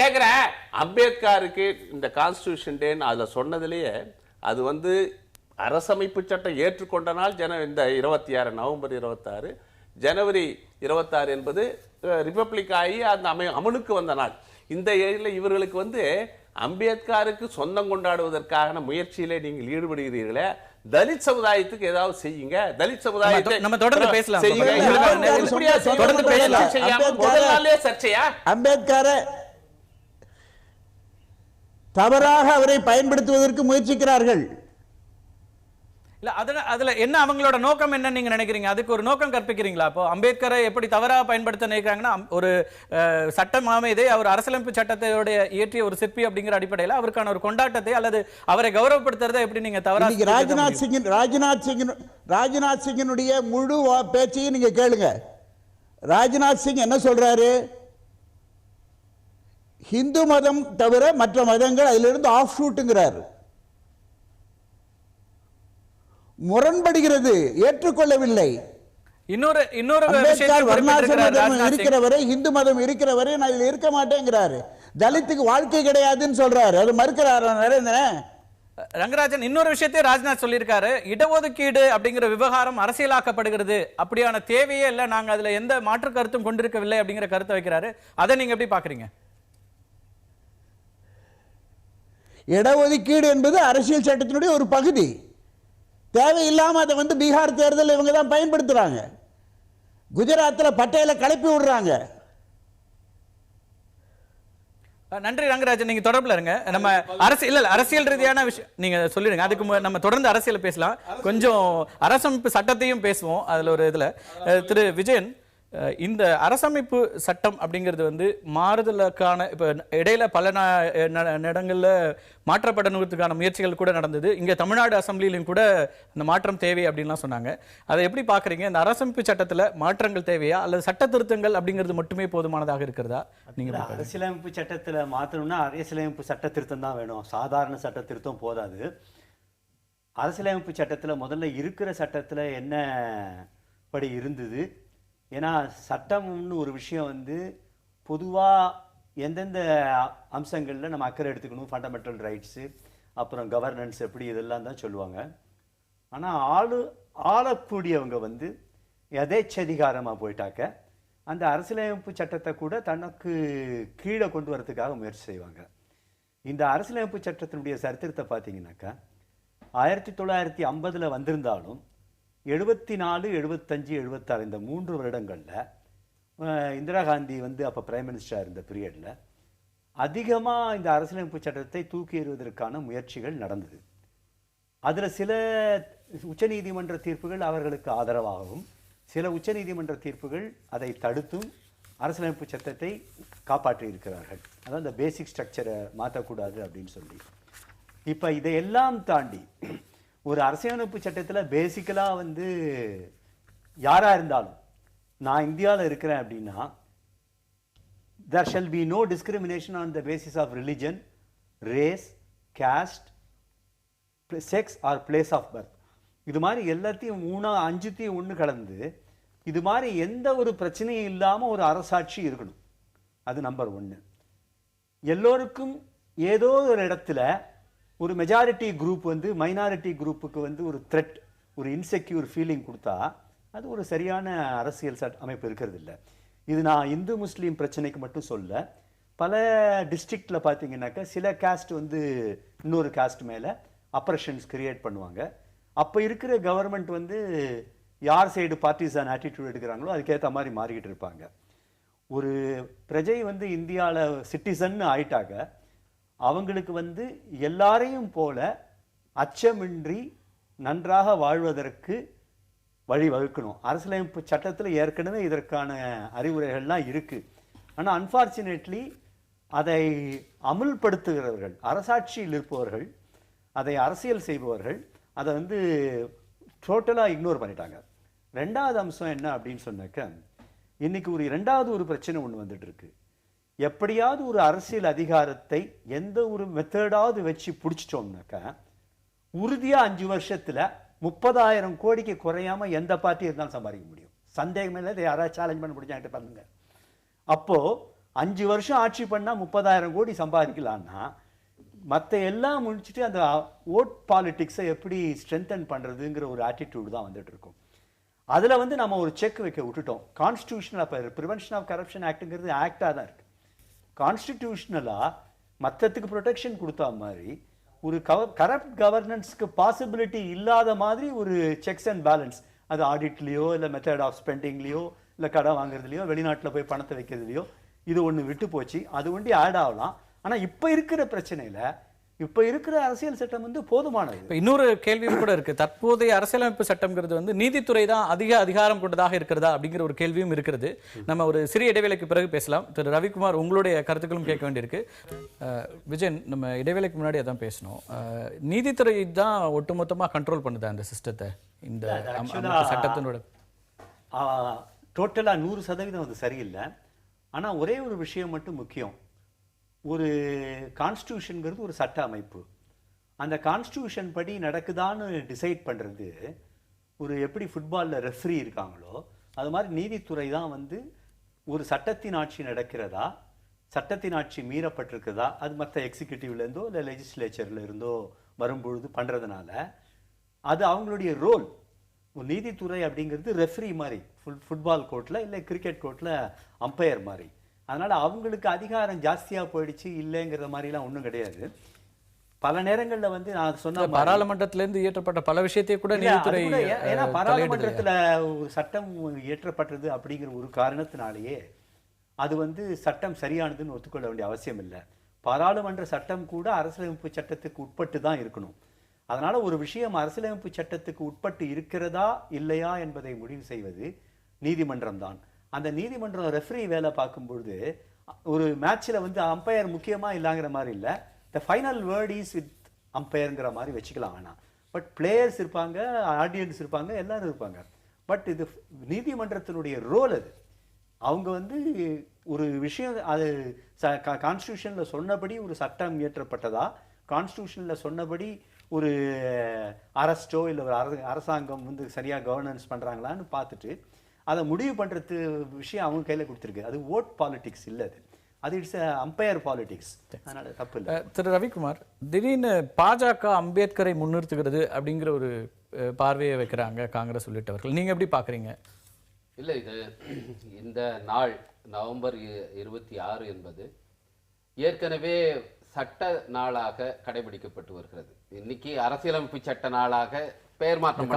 கேக்குறேன். அம்பேத்கருக்கு இந்த கான்ஸ்டிடியூஷன் டே அதுல சொன்னதுலயே அது அரசமைப்பு சட்டம் ஏற்றுக்கொண்ட நாள் இந்த 26 நவம்பர் 26 ஜனவரி 26 என்பது ரிபப்ளிக் ஆகி அந்த அமலுக்கு வந்த நாள். இந்த இவர்களுக்கு அம்பேத்கருக்கு சொந்தம் கொண்டாடுவதற்கான முயற்சியிலே நீங்கள் ஈடுபடுகிறீர்களே, தலித் சமுதாயத்துக்கு ஏதாவது செய்யுங்க. தலித் சமுதாயத்தை நம்ம தொடர்ந்து பேசலாம். சர்ச்சையா? அம்பேத்கரை தவறாக அவரை பயன்படுத்துவதற்கு முயற்சிக்கிறார்கள். இல்ல அதுல என்ன அவங்களோட நோக்கம் என்ன நீங்க நினைக்கிறீங்க? அதுக்கு ஒரு நோக்கம் கற்பிக்கிறீங்களா? அப்போ அம்பேத்கரை எப்படி தவறா பயன்படுத்த நினைக்கிறாங்கன்னா, ஒரு சட்டம் அமைதி அவர் அரசியலமைப்பு சட்டத்தோட இயற்றிய ஒரு சிற்பி அப்படிங்கிற அடிப்படையில் அவருக்கான ஒரு கொண்டாட்டத்தை அல்லது அவரை கௌரவப்படுத்துறதை எப்படி நீங்க தவறா? ராஜ்நாத் சிங்கினுடைய முழு பேச்சையும் நீங்க கேளுங்க. ராஜ்நாத் சிங் என்ன சொல்றாரு? இந்து மதம் தவிர மற்ற மதங்கள் அதிலிருந்து ஆஃப் ஷூட்டுங்கிறாரு. முரண்படுகிறது, ஏற்றுக்கொள்ளவில்லை. இன்னொரு அம்பேத்கர் விஷயத்தை வர்ணாசிரம குறிப்பிட்டிருக்கிறார் மதம் ராஜ்நாத் சிங். இருக்கிறவரை, இந்து மதம் இருக்கிறவரை நான் இதுல இருக்க மாட்டேங்கிறாரு. தலித்துக்கு வாழ்க்கை கிடையாதுன்னு சொல்றாரு. அது மறுக்கிறாரா நரேந்திரன்? ரங்கராஜன் இன்னொரு விஷயத்தை ராஜ்நாத் சொல்லியிருக்காரு. இடஒதுக்கீடு அப்படிங்கிற விவகாரம் அரசியலாக்கப்படுகிறது, அப்படியான தேவையே இல்லை, நாங்க அதுல எந்த மாற்று கருத்தும் கொண்டிருக்கவில்லை அப்படிங்கிற கருத்தை வைக்கிறாரு. அதை நீங்க எப்படி பாக்குறீங்க? இடஒதுக்கீடு என்பது அரசியல் சட்டத்தினுடைய ஒரு பகுதி. தேவையில்லாம அதை வந்து பீகார் தேர்தல் இவங்க தான் பயன்படுத்துறாங்க. குஜராத்தில் பட்டேலை கிளப்பி விடுறாங்க. நன்றி ரங்கராஜன், நீங்க தொடர்புல இருங்க. நம்ம அரசியல் ரீதியான விஷயம் நீங்க சொல்லிடுங்க. அதுக்கு நம்ம தொடர்ந்து அரசியல் பேசலாம். கொஞ்சம் அரசமைப்பு சட்டத்தையும் பேசுவோம். அதுல ஒரு இதுல திரு விஜயன், இந்த அரசமைப்பு சட்டம் அப்படிங்கிறது வந்து மாறுதலுக்கான இப்ப இடையில பல இடங்கள்ல மாற்றப்படணுக்கான முயற்சிகள் கூட நடந்தது. இங்க தமிழ்நாடு அசெம்பிளியிலும் கூட அந்த மாற்றம் தேவை அப்படின்லாம் சொன்னாங்க. அதை எப்படி பாக்குறீங்க? இந்த அரசமைப்பு சட்டத்துல மாற்றங்கள் தேவையா அல்லது சட்ட திருத்தங்கள் அப்படிங்கிறது மட்டுமே போதுமானதாக இருக்கிறதா? நீங்க அரசியலமைப்பு சட்டத்துல மாற்றணும்னா அரசியலமைப்பு சட்ட திருத்தம் தான் வேணும், சாதாரண சட்ட திருத்தம் போதாது. அரசியலமைப்பு சட்டத்துல முதல்ல இருக்கிற சட்டத்துல என்ன படி இருந்தது, ஏன்னா சட்டம்னு ஒரு விஷயம் வந்து பொதுவாக எந்தெந்த அம்சங்களில் நம்ம அக்கறை எடுத்துக்கணும், ஃபண்டமெண்டல் ரைட்ஸு, அப்புறம் கவர்னன்ஸ் எப்படி, இதெல்லாம் தான் சொல்லுவாங்க. ஆனால் ஆளக்கூடியவங்க வந்து எதேச்சதிகாரமாக போயிட்டாக்க அந்த அரசியலமைப்பு சட்டத்தை கூட தனக்கு கீழே கொண்டு வரதுக்காக முயற்சி செய்வாங்க. இந்த அரசியலமைப்பு சட்டத்தினுடைய சரித்திரத்தை பார்த்தீங்கன்னாக்கா 1950 வந்திருந்தாலும் 74, 75, 76 இந்த 3 வருடங்களில் இந்திரா காந்தி வந்து அப்போ பிரைம் மினிஸ்டராக இருந்த பீரியடில் அதிகமாக இந்த அரசியலமைப்பு சட்டத்தை தூக்கி எறிவதற்கான முயற்சிகள் நடந்தது. அதில் சில உச்சநீதிமன்ற தீர்ப்புகள் அவர்களுக்கு ஆதரவாகவும், சில உச்சநீதிமன்ற தீர்ப்புகள் அதை தடுத்தும் அரசியலமைப்பு சட்டத்தை காப்பாற்றி இருக்கிறார்கள். அதான் இந்த பேசிக் ஸ்ட்ரக்சரை மாற்றக்கூடாது அப்படின்னு சொல்லி. இப்போ இதையெல்லாம் தாண்டி ஒரு அரசியலமைப்பு சட்டத்தில் பேசிக்கலாக வந்து யாராக இருந்தாலும், நான் இந்தியாவில் இருக்கிறேன் அப்படின்னா there shall be no discrimination on the basis of religion, race, caste, sex or place of birth. இது மாதிரி எல்லாத்தையும் 5த்தையும் ஒன்று கலந்து இது மாதிரி எந்த ஒரு பிரச்சனையும் இல்லாமல் ஒரு அரசாட்சி இருக்கணும். அது நம்பர் 1. எல்லோருக்கும் ஏதோ ஒரு இடத்துல ஒரு மெஜாரிட்டி குரூப் வந்து மைனாரிட்டி குரூப்புக்கு வந்து ஒரு த்ரெட், ஒரு இன்செக்யூர் ஃபீலிங் கொடுத்தா அது ஒரு சரியான அரசியல் அமைப்பு இருக்கிறது இல்லை. இது நான் இந்து முஸ்லீம் பிரச்சனைக்கு மட்டும் சொல்ல, பல டிஸ்ட்ரிக்டில் பார்த்தீங்கன்னாக்கா சில காஸ்ட் வந்து இன்னொரு காஸ்ட் மேலே அப்ரஷன்ஸ் கிரியேட் பண்ணுவாங்க. அப்போ இருக்கிற கவர்மெண்ட் வந்து யார் சைடு பார்ட்டிசான் ஆட்டிடியூட் எடுக்கிறாங்களோ அதுக்கேற்ற மாதிரி மாறிக்கிட்டு இருப்பாங்க. ஒரு பிரஜை வந்து இந்தியாவில் சிட்டிசன் ஆயிட்டாங்க, அவங்களுக்கு வந்து எல்லாரையும் போல அச்சமின்றி நன்றாக வாழ்வதற்கு வழி வகுக்கணும். அரசியலமைப்பு சட்டத்தில் ஏற்கனவே இதற்கான அறிவுரைகள்லாம் இருக்கு. ஆனால் அன்ஃபார்ச்சுனேட்லி அதை அமுல்படுத்துகிறவர்கள், அரசாட்சியில் இருப்பவர்கள், அதை அரசியல் செய்பவர்கள் அதை வந்து டோட்டலாக இக்னோர் பண்ணிட்டாங்க. 2வது அம்சம் என்ன அப்படின்னு சொன்னாக்க, இன்னைக்கு இரண்டாவது ஒரு பிரச்சனை ஒன்று வந்துட்டு இருக்கு. எப்படியாவது ஒரு அரசியல் அதிகாரத்தை எந்த ஒரு மெத்தடாவது வச்சு பிடிச்சிட்டோம்னாக்கா உறுதியாக 5 வருஷத்துல 30,000 கோடிக்கு குறையாம எந்த பார்ட்டி இருந்தாலும் சம்பாதிக்க முடியும். சந்தேகம் இல்லை. இதை யாராவது சேலஞ்ச் பண்ண முடிஞ்சாங்கிட்ட பண்ணுங்க. அப்போ 5 வருஷம் ஆட்சி பண்ணா 30,000 கோடி சம்பாதிக்கலான்னா மற்ற எல்லாம் முடிச்சுட்டு அந்த ஓட் பாலிட்டிக்ஸை எப்படி ஸ்ட்ரென்தன் பண்றதுங்கிற ஒரு ஆட்டிடியூடு தான் வந்துட்டு இருக்கும். அதுல வந்து நம்ம ஒரு செக் வைக்க விட்டுட்டோம். கான்ஸ்டிடியூஷனல் ப்ரிவென்ஷன் ஆஃப் கரப்ஷன் ஆக்டுங்கிறது ஆக்டாக தான் இருக்கு. கான்ஸ்டிடியூஷனலா மற்றத்துக்கு ப்ரொடெக்ஷன் கொடுத்தா மாதிரி ஒரு கரப்ட் கவர்னன்ஸ்க்கு பாசிபிலிட்டி இல்லாத மாதிரி ஒரு செக்ஸ் அண்ட் பேலன்ஸ், அது ஆடிட்லேயோ இல்லை மெத்தட் ஆஃப் ஸ்பெண்டிங்லேயோ இல்லை கடன் வாங்குறதுலையோ வெளிநாட்டில் போய் பணத்தை வைக்கிறதுலையோ இது ஒன்று விட்டு போச்சு. அது ஒண்டி ஆட் ஆகலாம். ஆனால் இப்போ இருக்கிற பிரச்சனையில் இப்போ இருக்கிற அரசியல் சட்டம் வந்து போதுமானது. இன்னொரு கேள்வியும் கூட இருக்கு. தற்போதைய அரசியலமைப்பு சட்டம்ங்கிறது வந்து நீதித்துறை தான் அதிக அதிகாரம் கொண்டதாக இருக்கிறதா அப்படிங்கிற ஒரு கேள்வியும் இருக்கிறது. நம்ம ஒரு சிறிய இடைவேளைக்கு பிறகு பேசலாம். திரு ரவிக்குமார், உங்களுடைய கருத்துக்களும் கேட்க வேண்டியிருக்கு. விஜயன், நம்ம இடைவேளைக்கு முன்னாடி அதான் பேசணும். நீதித்துறை தான் ஒட்டுமொத்தமாக கண்ட்ரோல் பண்ணுதா இந்த சிஸ்டத்தை, இந்த சட்டத்தினோட? டோட்டலாக 100% அது சரியில்லை. ஆனால் ஒரே ஒரு விஷயம் மட்டும் முக்கியம். ஒரு கான்ஸ்டியூஷனுங்கிறது ஒரு சட்ட அமைப்பு. அந்த கான்ஸ்டியூஷன் படி நடக்குதான்னு டிசைட் பண்ணுறது ஒரு எப்படி ஃபுட்பாலில் ரெஃப்ரி இருக்காங்களோ அது மாதிரி நீதித்துறை தான் வந்து ஒரு சட்டத்தின் ஆட்சி நடக்கிறதா, சட்டத்தின் ஆட்சி மீறப்பட்டிருக்குதா, அது மற்ற எக்ஸிக்யூட்டிவ்லேருந்தோ இல்லை லெஜிஸ்லேச்சரில் இருந்தோ வரும்பொழுது பண்ணுறதுனால அது அவங்களுடைய ரோல். நீதித்துறை அப்படிங்கிறது ரெஃப்ரி மாதிரி, ஃபுட்பால் கோர்ட்டில் இல்லை கிரிக்கெட் கோர்ட்டில் அம்பையர் மாதிரி. அதனால் அவங்களுக்கு அதிகாரம் ஜாஸ்தியாக போயிடுச்சு இல்லைங்கிற மாதிரிலாம் ஒன்றும் கிடையாது. பல நேரங்களில் வந்து நான் சொன்ன பாராளுமன்றத்திலிருந்து இயற்றப்பட்ட பல விஷயத்தை கூட நீதித்துறை ஏன்னா பாராளுமன்றத்தில் ஒரு சட்டம் இயற்றப்பட்டது அப்படிங்கிற ஒரு காரணத்தினாலேயே அது வந்து சட்டம் சரியானதுன்னு ஒத்துக்கொள்ள வேண்டிய அவசியம் இல்லை. பாராளுமன்ற சட்டம் கூட அரசியலமைப்பு சட்டத்துக்கு உட்பட்டு தான் இருக்கணும். அதனால ஒரு விஷயம் அரசியலமைப்பு சட்டத்துக்கு உட்பட்டு இருக்கிறதா இல்லையா என்பதை முடிவு செய்வது நீதிமன்றம் தான். அந்த நீதிமன்றம் ரெஃப்ரி வேலை பார்க்கும்பொழுது ஒரு மேட்ச்ல வந்து அம்பையர் முக்கியமா இல்லைங்கிற மாதிரி இல்லை, the final word is with அம்பையருங்கிற மாதிரி வச்சுக்கலாம். வேணாம், பட் பிளேயர்ஸ் இருப்பாங்க, ஆடியன்ஸ் இருப்பாங்க, எல்லாரும் இருப்பாங்க. பட் இது நீதிமன்றத்தினுடைய ரோல். அது அவங்க வந்து ஒரு விஷயம் அது கான்ஸ்டியூஷன்ல சொன்னபடி ஒரு சட்டம் இயற்றப்பட்டதா, கான்ஸ்டியூஷன்ல சொன்னபடி ஒரு அரஸ்டோ இல்லை ஒரு அரசாங்கம் வந்து சரியா கவர்னன்ஸ் பண்றாங்களான்னு பார்த்துட்டு அதை முடிவு பண்றது விஷயம் அவங்க கையில கொடுத்துருக்கு. அது ஓட் பாலிடிக்ஸ் இல்லை, அது இட்ஸ் அம்பையர் பாலிடிக்ஸ். அதனால தப்பு இல்லை. திரு ரவிக்குமார், திடீர்னு பாஜக அம்பேத்கரை முன்னிறுத்துகிறது அப்படிங்கிற ஒரு பார்வையை வைக்கிறாங்க காங்கிரஸ் உள்ளிட்டவர்கள். நீங்க எப்படி பாக்குறீங்க? இல்லை, இது இந்த நாள் நவம்பர் 26 என்பது ஏற்கனவே சட்ட நாளாக கடைபிடிக்கப்பட்டு வருகிறது. இன்னைக்கு அரசியலமைப்பு சட்ட நாளாக பெயர் மாற்றம்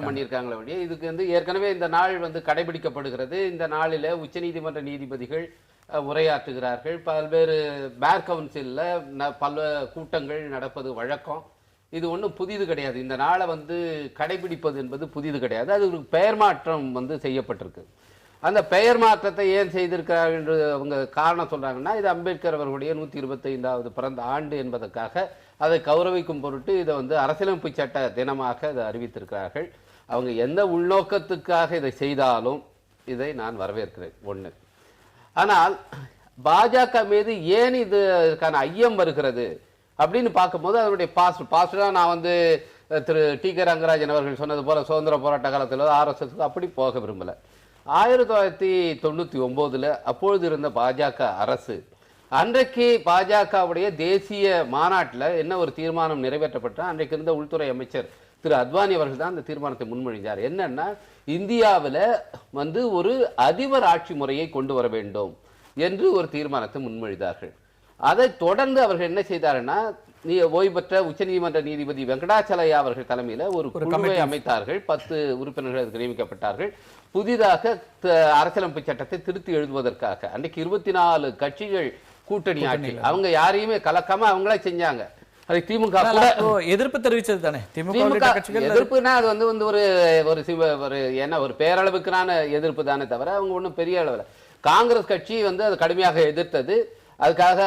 பண்ணியிருக்காங்களே ஒழிய இதுக்கு வந்து ஏற்கனவே இந்த நாள் வந்து கடைபிடிக்கப்படுகிறது. இந்த நாளில் உச்சநீதிமன்ற நீதிபதிகள் உரையாற்றுகிறார்கள். பல்வேறு பேர் கவுன்சிலில் பல கூட்டங்கள் நடப்பது வழக்கம். இது ஒன்றும் புதிது கிடையாது. இந்த நாளை வந்து கடைபிடிப்பது என்பது புதிது கிடையாது. அது ஒரு பெயர் மாற்றம் வந்து செய்யப்பட்டிருக்கு. அந்த பெயர் மாற்றத்தை ஏன் செய்திருக்கிறார்கள் என்று அவங்க காரணம் சொல்றாங்கன்னா, இது அம்பேத்கர் அவர்களுடைய 125வது பிறந்த ஆண்டு என்பதற்காக அதை கௌரவிக்கும் பொருட்டு இதை வந்து அரசியலமைப்பு சட்ட தினமாக அதை அறிவித்திருக்கிறார்கள். அவங்க எந்த உள்நோக்கத்துக்காக இதை செய்தாலும் இதை நான் வரவேற்கிறேன். ஒன்று. ஆனால் பாஜக மீது ஏன் இதுக்கான ஐயம் வருகிறது அப்படின்னு பார்க்கும்போது அதனுடைய பாஸ்ட் தான் நான் வந்து திரு டி கே ரங்கராஜன் அவர்கள் சொன்னது போல சுதந்திர போராட்ட காலத்தில் RSSக்கு அப்படி போக விரும்பலை. 1999 அப்பொழுது இருந்த பாஜக அரசு அன்றைக்கு பாஜகவுடைய தேசிய மாநாட்டில் என்ன ஒரு தீர்மானம் நிறைவேற்றப்பட்டா, அன்றைக்கு இருந்த உள்துறை அமைச்சர் திரு அத்வானி அவர்கள் தான் அந்த தீர்மானத்தை முன்மொழிந்தார். என்னன்னா, இந்தியாவில் வந்து ஒரு அதிபர் ஆட்சி முறையை கொண்டு வர வேண்டும் என்று ஒரு தீர்மானத்தை முன்மொழிந்தார்கள். அதை தொடர்ந்து அவர்கள் என்ன செய்தாருன்னா, ஓய்வு பெற்ற உச்சநீதிமன்ற நீதிபதி வெங்கடாச்சலையா அவர்கள் தலைமையில் ஒரு குழுவை அமைத்தார்கள். 10 உறுப்பினர்கள் அதுக்கு நியமிக்கப்பட்டார்கள். புதிதாக அரசியலமைப்பு சட்டத்தை திருத்தி எழுதுவதற்காக. அன்றைக்கு 24 கட்சிகள் கூட்டணி ஆட்சி. அவங்க யாரையுமே கலக்காம அவங்களே செஞ்சாங்க. அது திமுக எதிர்ப்பு தெரிவிச்சது தானே. எதிர்ப்புனா அது வந்து ஒரு பேரளவுக்கான எதிர்ப்பு தானே தவிர அவங்க ஒன்றும் பெரிய அளவில். காங்கிரஸ் கட்சி வந்து அது கடுமையாக எதிர்த்தது. அதுக்காக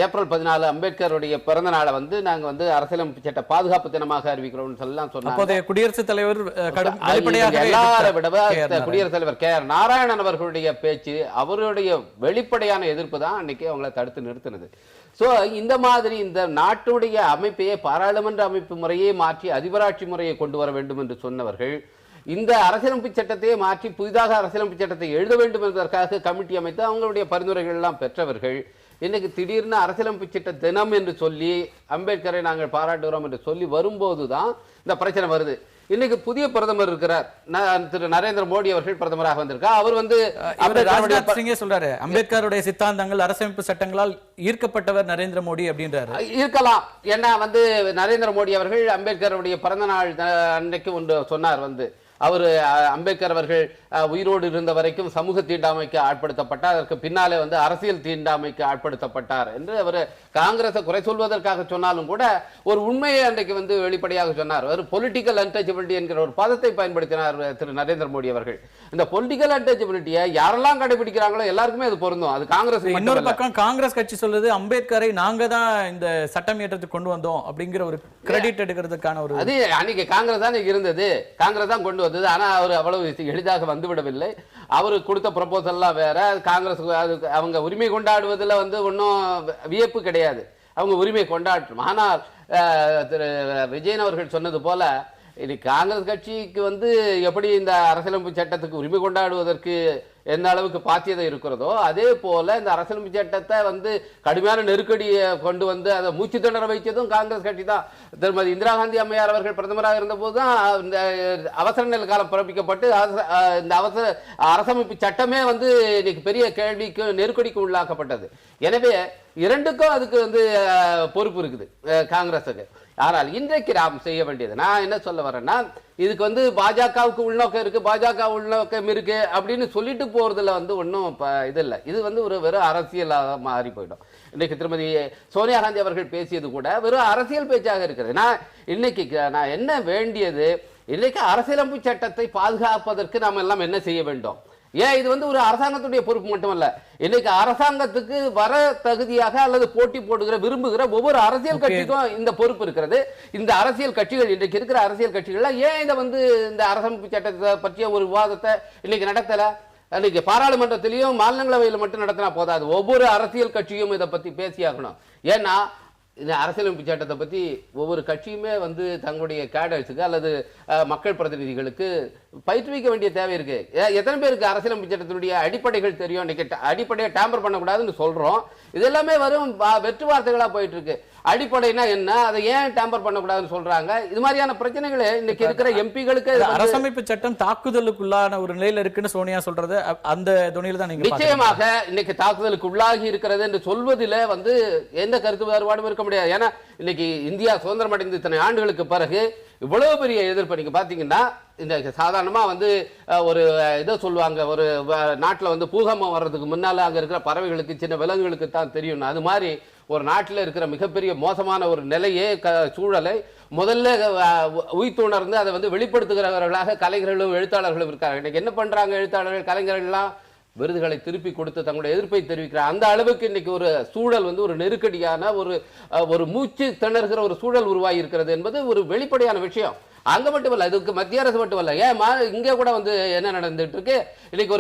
ஏப்ரல் 14 அம்பேத்கருடைய பிறந்த நாளை வந்து நாங்க வந்து அரசியலமைப்பு சட்ட பாதுகாப்பு தினமாக அறிவிக்கிறோம்னு சொல்லலாம் சொன்னாங்க. குடியரசுத் தலைவர் எல்லாரை விட குடியரசுத் தலைவர் KR நாராயணன் அவர்களுடைய பேச்சு, அவருடைய வெளிப்படையான எதிர்ப்பு தான் அன்னைக்கு அவங்களை தடுத்து நிறுத்தினது. ஸோ இந்த மாதிரி இந்த நாட்டுடைய அமைப்பையே பாராளுமன்ற அமைப்பு முறையே மாற்றி அதிபராட்சி முறையை கொண்டு வர வேண்டும் என்று சொன்னவர்கள் இந்த அரசியலமைப்பு சட்டத்தையே மாற்றி புதிதாக அரசியலமைப்பு சட்டத்தை எழுத வேண்டும் என்பதற்காக கமிட்டி அமைத்து அவங்களுடைய பரிந்துரைகள் எல்லாம் பெற்றவர்கள் இன்னைக்கு திடீர்னு அரசியலமைப்பு சட்ட தினம் என்று சொல்லி அம்பேத்கரை நாங்கள் பாராட்டுகிறோம் என்று சொல்லி வரும்போது தான் இந்த பிரச்சனை வருது. இன்னைக்கு புதிய பிரதமர் இருக்கிறார், திரு நரேந்திர மோடி அவர்கள் பிரதமராக வந்திருக்கார். அவர் வந்து ராஜ்நாத் சிங்கே சொல்றாரு, அம்பேத்கருடைய சித்தாந்தங்கள் அரசியலமைப்பு சட்டங்களால் ஈர்க்கப்பட்டவர் நரேந்திர மோடி அப்படின்றாரு. இருக்கலாம். ஏன்னா வந்து நரேந்திர மோடி அவர்கள் அம்பேத்கருடைய பிறந்த நாள் அன்னைக்கு ஒன்று சொன்னார். வந்து அவர் அம்பேத்கர் அவர்கள் உயிரோடு இருந்த வரைக்கும் சமூக தீண்டாமைக்கு ஆட்படுத்தப்பட்டார், அதற்கு பின்னாலே வந்து அரசியல் தீண்டாமைக்கு ஆட்படுத்தப்பட்டார் என்று அவர் காங்கிரஸை குறை சொல்வதற்காக சொன்னாலும் கூட ஒரு உண்மையை அன்றைக்கு வந்து வெளிப்படையாக சொன்னார். ஒரு பொலிட்டிக்கல் அன்டச்சபிலிட்டி என்கிற ஒரு பதத்தை பயன்படுத்தினார் திரு நரேந்திர மோடி அவர்கள். இந்த பொலிட்டிக்கல் அன்டச்சபிலிட்டியை யாரெல்லாம் கடைபிடிக்கிறாங்களோ எல்லாருக்குமே அது பொருந்தும். அது காங்கிரஸ். இன்னொரு பக்கம் காங்கிரஸ் கட்சி சொல்லுது அம்பேத்கரை நாங்க தான் இந்த சட்டம் இயற்றத்துக்கு கொண்டு வந்தோம் அப்படிங்கிற ஒரு கிரெடிட் எடுக்கிறதுக்கான ஒரு அது அன்னைக்கு காங்கிரஸ் தான் இருந்தது, காங்கிரஸ் தான் கொண்டு வந்தது. ஆனா அவர் அவ்வளவு எளிதாக வந்துவிடவில்லை. அவரு கொடுத்த ப்ரொபோசல்லாம் வேற. காங்கிரஸ் அவங்க உரிமை கொண்டாடுவதில் வந்து ஒன்றும் வியப்பு கிடையாது. அவங்க உரிமை கொண்டாடட்டும். ஆனால் திரு விஜயன் அவர்கள் சொன்னது போல இன்னைக்கு காங்கிரஸ் கட்சிக்கு வந்து எப்படி இந்த அரசியலமைப்பு சட்டத்துக்கு உரிமை கொண்டாடுவதற்கு எந்த அளவுக்கு பாத்தியதை இருக்கிறதோ அதே போல இந்த அரசியலமைப்பு சட்டத்தை வந்து கடுமையான நெருக்கடியை கொண்டு வந்து அதை மூச்சு திணற வைத்ததும் காங்கிரஸ் கட்சி தான். திருமதி இந்திரா காந்தி அம்மையார் அவர்கள் பிரதமராக இருந்தபோது தான் இந்த அவசர நிலை காலம் பிறப்பிக்கப்பட்டு இந்த அவசர அரசமைப்பு சட்டமே வந்து இன்னைக்கு பெரிய கேள்விக்கு நெருக்கடிக்கு உள்ளாக்கப்பட்டது. எனவே இரண்டுக்கும் அதுக்கு வந்து பொறுப்பு இருக்குது காங்கிரஸுக்கு. ஆனால் இன்றைக்கு நாம் செய்ய வேண்டியது, நான் என்ன சொல்ல வரேன்னா, இதுக்கு வந்து பாஜகவுக்கு உள்நோக்கம் இருக்கு, பாஜக உள்நோக்கம் இருக்கு அப்படின்னு சொல்லிட்டு போறதுல வந்து ஒன்றும் இது இல்லை. இது வந்து ஒரு வெறும் அரசியலாக மாறி போயிடும். இன்னைக்கு திருமதி சோனியா காந்தி அவர்கள் பேசியது கூட வெறும் அரசியல் பேச்சாக இருக்கிறது. இன்னைக்கு நான் என்ன வேண்டியது, இன்னைக்கு அரசியலமைப்பு சட்டத்தை பாதுகாப்பதற்கு நாம் எல்லாம் என்ன செய்ய வேண்டும்? ஏன் இது வந்து ஒரு அரசாங்கத்துடைய பொறுப்பு மட்டுமல்ல, இன்னைக்கு அரசாங்கத்துக்கு வர தகுதியாக அல்லது போட்டி போடுகிற விரும்புகிற ஒவ்வொரு அரசியல் கட்சிக்கும் இந்த பொறுப்பு இருக்கிறது. இந்த அரசியல் கட்சிகள் இன்றைக்கு இருக்கிற அரசியல் கட்சிகள் ஏன் இதை வந்து இந்த அரசமைப்பு சட்டத்தை பற்றிய ஒரு விவாதத்தை இன்னைக்கு நடத்தல? இன்னைக்கு பாராளுமன்றத்திலையும் மாநிலங்களவையில் மட்டும் நடத்தினா போதாது, ஒவ்வொரு அரசியல் கட்சியும் இதை பத்தி பேசியாகணும். ஏன்னா இந்த அரசியலமைப்பு சட்டத்தை பற்றி ஒவ்வொரு கட்சியுமே வந்து தங்களுடைய கேடர்ஸுக்கு அல்லது மக்கள் பிரதிநிதிகளுக்கு பயிற்றுவிக்க வேண்டிய தேவை இருக்கு. எத்தனை பேருக்கு அரசியலமைப்பு சட்டத்தினுடைய அடிப்படைகள் தெரியும்? இன்னைக்கு அடிப்படையை டேம்பர் பண்ணக்கூடாதுன்னு சொல்றோம், இது எல்லாமே வரும் வெற்று வார்த்தைகளா போயிட்டு இருக்கு. அடிப்படைனா என்ன, அதை ஏன் டேம்பர் பண்ணக்கூடாதுன்னு சொல்றாங்க? இது மாதிரியான பிரச்சனைகளை இன்னைக்கு இருக்கிற எம்பிகளுக்கு அரசமைப்பு சட்டம் தாக்குதலுக்குள்ளான ஒரு நிலையில இருக்குன்னு சோனியா சொல்றது அந்த துணியில தான் நீங்க நிச்சயமாக இன்னைக்கு தாக்குதலுக்கு உள்ளாகி இருக்கிறது என்று சொல்வதில் வந்து எந்த கருத்து வேறுபாடும் இருக்க முடியாது. ஏன்னா இன்னைக்கு இந்தியா சுதந்திரம் அடைந்து இத்தனை ஆண்டுகளுக்கு பிறகு இவ்வளவு பெரிய எதிர்ப்பு. நீங்க பாத்தீங்கன்னா இந்த சாதாரணமா வந்து ஒரு இதை சொல்லுவாங்க, ஒரு நாட்டில் வந்து பூகம்பம் வர்றதுக்கு முன்னால அங்க இருக்கிற பறவைகளுக்கு சின்ன விலங்குகளுக்கு தான் தெரியும். அது மாதிரி ஒரு நாட்டில் இருக்கிற மிகப்பெரிய மோசமான ஒரு நிலையே சூழலை முதல்ல உய்த்துணர்ந்து அதை வந்து வெளிப்படுத்துகிறவர்களாக கலைஞர்களும் எழுத்தாளர்களும் இருக்காங்க. இன்னைக்கு என்ன பண்றாங்க எழுத்தாளர்கள் கலைஞர்கள்லாம்? விருதுகளை திருப்பி கொடுத்து தங்களுடைய எதிர்ப்பை தெரிவிக்கிறார். அந்த அளவுக்கு இன்னைக்கு ஒரு சூழல் வந்து ஒரு நெருக்கடியான ஒரு மூச்சு திணறுகிற ஒரு சூழல் உருவாகி இருக்கிறது என்பது ஒரு வெளிப்படையான விஷயம். அங்க மட்டுமல்ல, இதுக்கு மத்திய அரசு மட்டுமல்ல, ஏன் இங்க கூட வந்து என்ன நடந்துட்டு இருக்கு? இன்னைக்கு